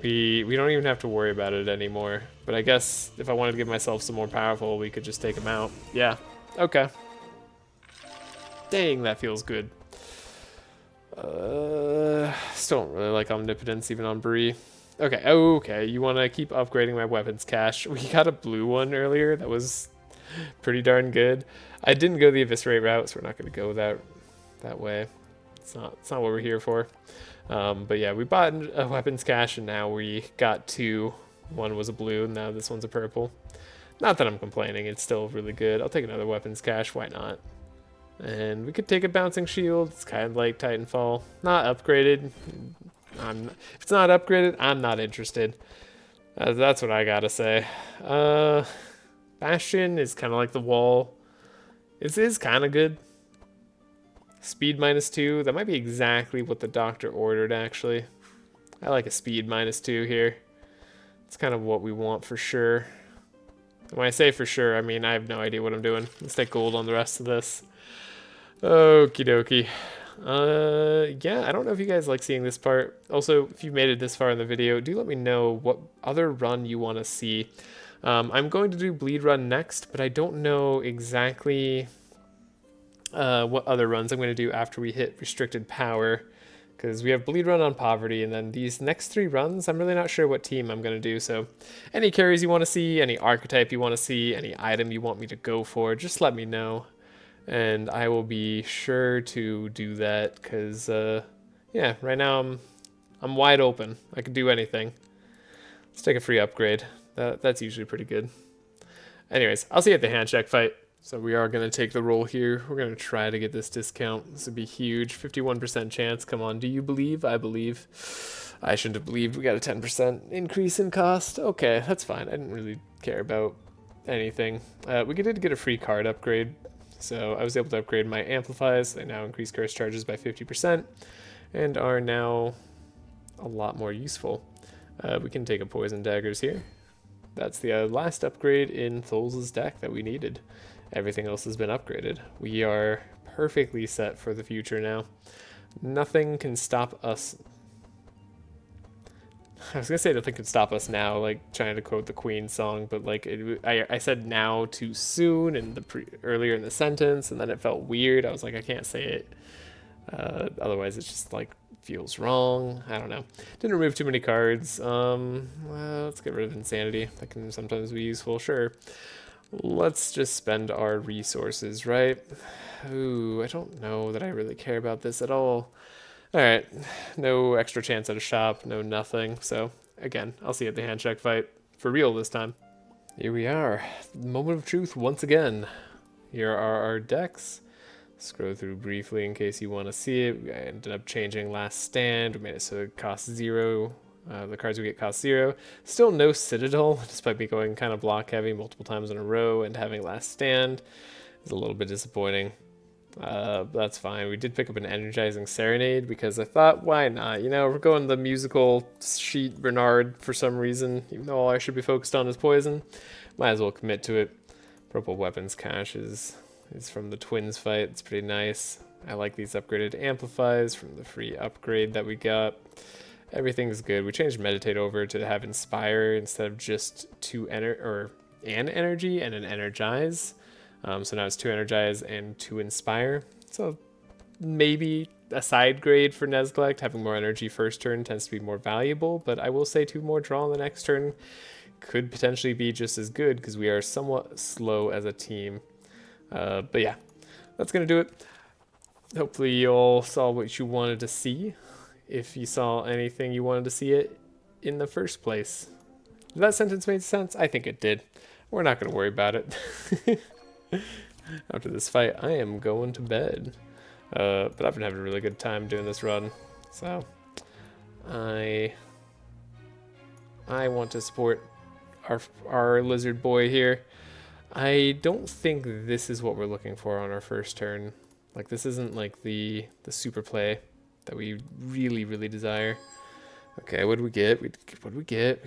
We don't even have to worry about it anymore. But I guess if I wanted to give myself some more powerful, we could just take him out. Yeah, okay. Dang, that feels good. Still don't really like Omnipotence even on Bree. Okay, okay, you want to keep upgrading my weapons cache. We got a blue one earlier that was pretty darn good. I didn't go the Eviscerate route, so we're not going to go that way. It's not what we're here for. But yeah, we bought a weapons cache, and now we got two. One was a blue, and now this one's a purple. Not that I'm complaining, it's still really good. I'll take another weapons cache, why not? And we could take a bouncing shield. It's kind of like Titanfall. Not upgraded. If it's not upgraded, I'm not interested. That's what I gotta say. Bastion is kind of like the wall. It is kind of good. Speed -2. That might be exactly what the doctor ordered, actually. I like a speed -2 here. It's kind of what we want for sure. And when I say for sure, I mean I have no idea what I'm doing. Let's take gold on the rest of this. Okie dokie. Yeah, I don't know if you guys like seeing this part. Also, if you made it this far in the video, do let me know what other run you want to see. I'm going to do Bleed Run next, but I don't know exactly what other runs I'm going to do after we hit Restricted Power. Because we have Bleed Run on Poverty, and then these next 3 runs, I'm really not sure what team I'm going to do. So any carries you want to see, any archetype you want to see, any item you want me to go for, just let me know. And I will be sure to do that because, yeah, right now I'm wide open. I can do anything. Let's take a free upgrade. That's usually pretty good. Anyways, I'll see you at the handshake fight. So we are going to take the roll here. We're going to try to get this discount. This would be huge. 51% chance. Come on. Do you believe? I believe. I shouldn't have believed. We got a 10% increase in cost. Okay, that's fine. I didn't really care about anything. We did get a free card upgrade. So I was able to upgrade my amplifies. They now increase curse charges by 50% and are now a lot more useful. We can take a poison daggers here. That's the last upgrade in Thuls' deck that we needed. Everything else has been upgraded. We are perfectly set for the future now. Nothing can stop us. I was gonna say nothing can stop us now, like trying to quote the Queen song, but like I said now too soon in the earlier in the sentence, and then it felt weird. I was like, I can't say it. Otherwise, it just like feels wrong. I don't know. Didn't remove too many cards. Well, let's get rid of Insanity. That can sometimes be useful. Sure. Let's just spend our resources, right? Ooh, I don't know that I really care about this at all. Alright, no extra chance at a shop, no nothing. So, again, I'll see you at the handshake fight. For real this time. Here we are. Moment of truth once again. Here are our decks. Scroll through briefly in case you want to see it. I ended up changing Last Stand. We made it so it costs 0. The cards we get cost 0. Still no Citadel, despite me going kind of block heavy multiple times in a row and having Last Stand. Is a little bit disappointing. That's fine. We did pick up an energizing serenade because I thought, why not? You know, we're going the musical sheet Bernard for some reason, even though all I should be focused on is poison. Might as well commit to it. Purple weapons cache is from the twins fight. It's pretty nice. I like these upgraded amplifies from the free upgrade that we got. Everything's good. We changed meditate over to have inspire instead of just an energy and an energize. So now it's 2 energize and 2 inspire. So maybe a side grade for Neglect. Having more energy first turn tends to be more valuable, but I will say 2 more draw on the next turn could potentially be just as good because we are somewhat slow as a team. But yeah, that's going to do it. Hopefully you all saw what you wanted to see. If you saw anything you wanted to see it in the first place. Did that sentence make sense? I think it did. We're not going to worry about it. After this fight, I am going to bed. But I've been having a really good time doing this run. So, I want to support our lizard boy here. I don't think this is what we're looking for on our first turn. Like, this isn't like the super play that we really desire. Okay, what do we get? We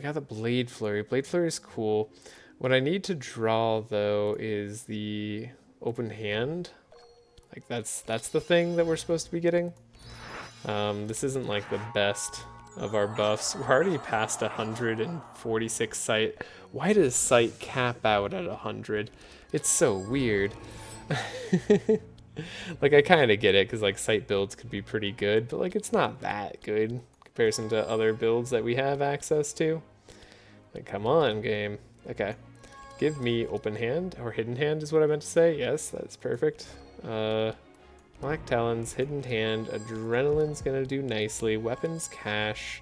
got the Blade Flurry. Blade Flurry is cool. What I need to draw, though, is the open hand. Like, that's the thing that we're supposed to be getting. This isn't, like, the best of our buffs. We're already past 146 sight. Why does sight cap out at 100? It's so weird. Like, I kind of get it, because, like, sight builds could be pretty good, but, like, it's not that good in comparison to other builds that we have access to. Like, come on, game. Okay. Give me open hand, or hidden hand is what I meant to say. Yes, that's perfect. Black Talons, hidden hand, adrenaline's gonna do nicely. Weapons cache,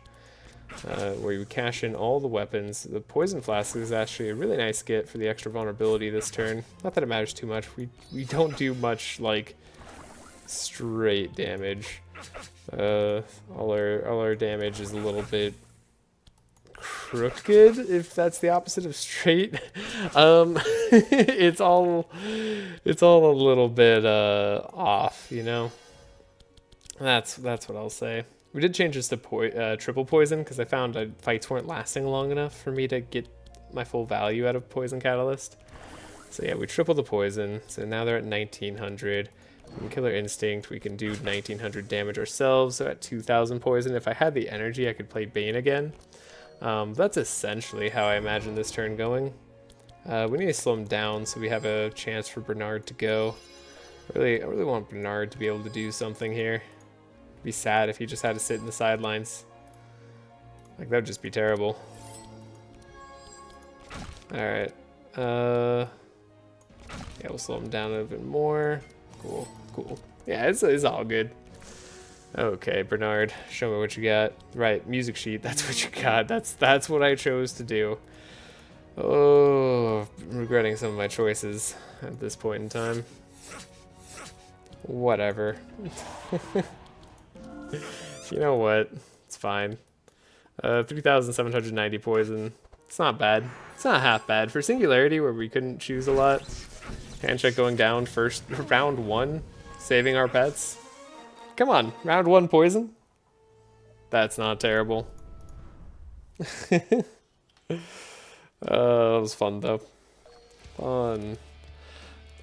where you cache in all the weapons. The poison flask is actually a really nice get for the extra vulnerability this turn. Not that it matters too much. We don't do much like straight damage. All our damage is a little bit crooked, if that's the opposite of straight. It's all a little bit off, you know. That's what I'll say. We did change this to triple poison because I found fights weren't lasting long enough for me to get my full value out of poison catalyst. So yeah, we tripled the poison. So now they're at 1900. In Killer Instinct, we can do 1900 damage ourselves. So at 2000 poison, if I had the energy, I could play Bane again. That's essentially how I imagine this turn going. We need to slow him down so we have a chance for Bernard to go. I really want Bernard to be able to do something here. It'd be sad if he just had to sit in the sidelines. Like, that would just be terrible. Alright. Yeah, we'll slow him down a little bit more. Cool. Yeah, it's all good. Okay, Bernard, show me what you got. Right, music sheet, that's what you got. That's what I chose to do. Oh, I'm regretting some of my choices at this point in time. Whatever. You know what? It's fine. 3,790 poison. It's not bad. It's not half bad. For Singularity, where we couldn't choose a lot. Handshake going down first, round 1, saving our pets. Come on, round 1 poison? That's not terrible. That was fun, though. Fun.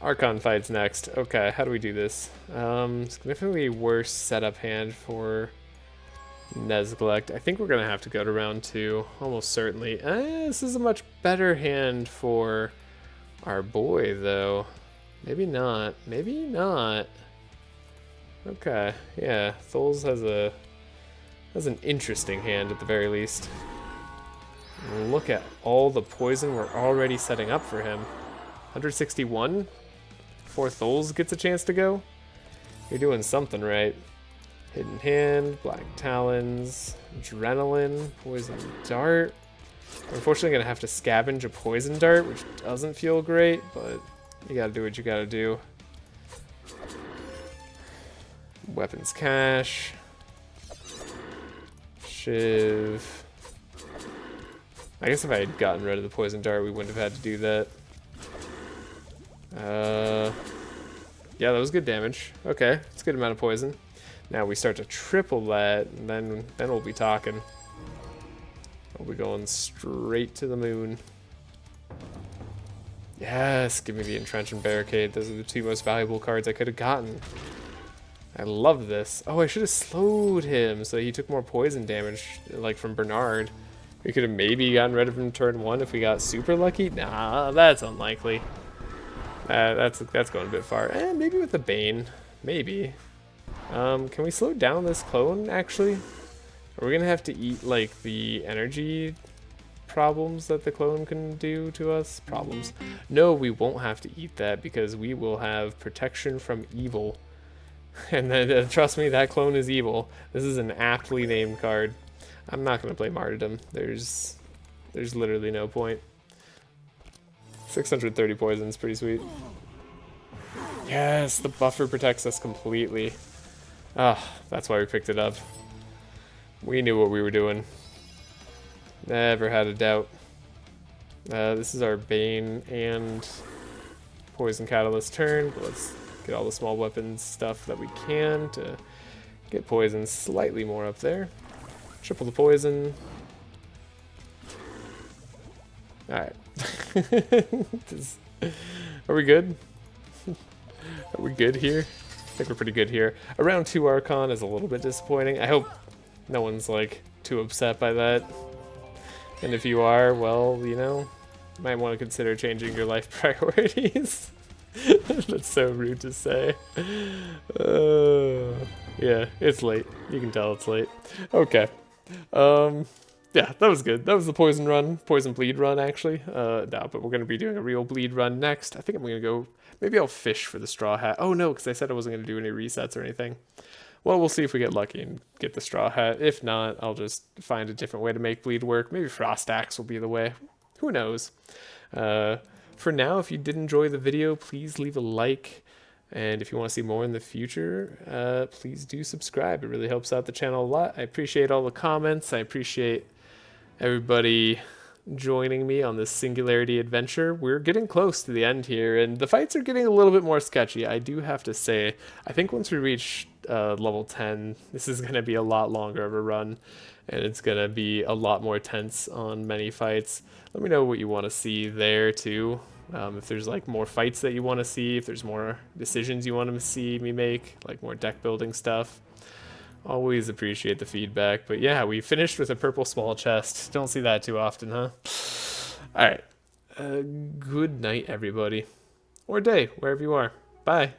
Archon fights next. Okay, how do we do this? Significantly worse setup hand for Neglect. I think we're going to have to go to round 2, almost certainly. This is a much better hand for our boy, though. Maybe not. Maybe not. Okay, yeah. Thuls has an interesting hand at the very least. Look at all the poison we're already setting up for him. 161 before Thuls gets a chance to go. You're doing something right. Hidden hand, black talons, adrenaline, poison dart. We're unfortunately gonna have to scavenge a poison dart, which doesn't feel great, but you gotta do what you gotta do. Weapons cache. Shiv. I guess if I had gotten rid of the poison dart, we wouldn't have had to do that. Yeah, that was good damage. Okay, it's a good amount of poison. Now we start to triple that, and then we'll be talking. We'll be going straight to the moon. Yes, give me the Entrench and Barricade. Those are the two most valuable cards I could have gotten. I love this. Oh, I should have slowed him so he took more poison damage, like from Bernard. We could have maybe gotten rid of him turn 1 if we got super lucky. Nah, that's unlikely. That's going a bit far. Maybe with the Bane. Maybe. Can we slow down this clone, actually? Are we going to have to eat, like, the energy problems that the clone can do to us? Problems. No, we won't have to eat that because we will have protection from evil. And then, trust me, that clone is evil. This is an aptly named card. I'm not going to play Martyrdom. There's literally no point. 630 poison is pretty sweet. Yes, the buffer protects us completely. Ah, that's why we picked it up. We knew what we were doing. Never had a doubt. This is our Bane and Poison Catalyst turn. Let's get all the small weapons stuff that we can to get poison slightly more up there. Triple the poison. Alright. Are we good? Are we good here? I think we're pretty good here. Around 2 Archon is a little bit disappointing. I hope no one's like too upset by that. And if you are, well, you know, you might want to consider changing your life priorities. That's so rude to say. Yeah, it's late. You can tell it's late. Okay. Yeah, that was good. That was the poison run, poison bleed run, actually. No, but we're going to be doing a real bleed run next. I think I'm going to go, maybe I'll fish for the straw hat. Oh, no, because I said I wasn't going to do any resets or anything. Well, we'll see if we get lucky and get the straw hat. If not, I'll just find a different way to make bleed work. Maybe frost axe will be the way. Who knows? For now, if you did enjoy the video, please leave a like. And if you want to see more in the future, please do subscribe. It really helps out the channel a lot. I appreciate all the comments. I appreciate everybody joining me on this Singularity adventure. We're getting close to the end here, and the fights are getting a little bit more sketchy. I do have to say, I think once we reach level 10, this is going to be a lot longer of a run, and it's going to be a lot more tense on many fights. Let me know what you want to see there, too. If there's like more fights that you want to see, if there's more decisions you want to see me make, like more deck building stuff. Always appreciate the feedback. But yeah, we finished with a purple small chest. Don't see that too often, huh? Alright. Good night, everybody. Or day, wherever you are. Bye.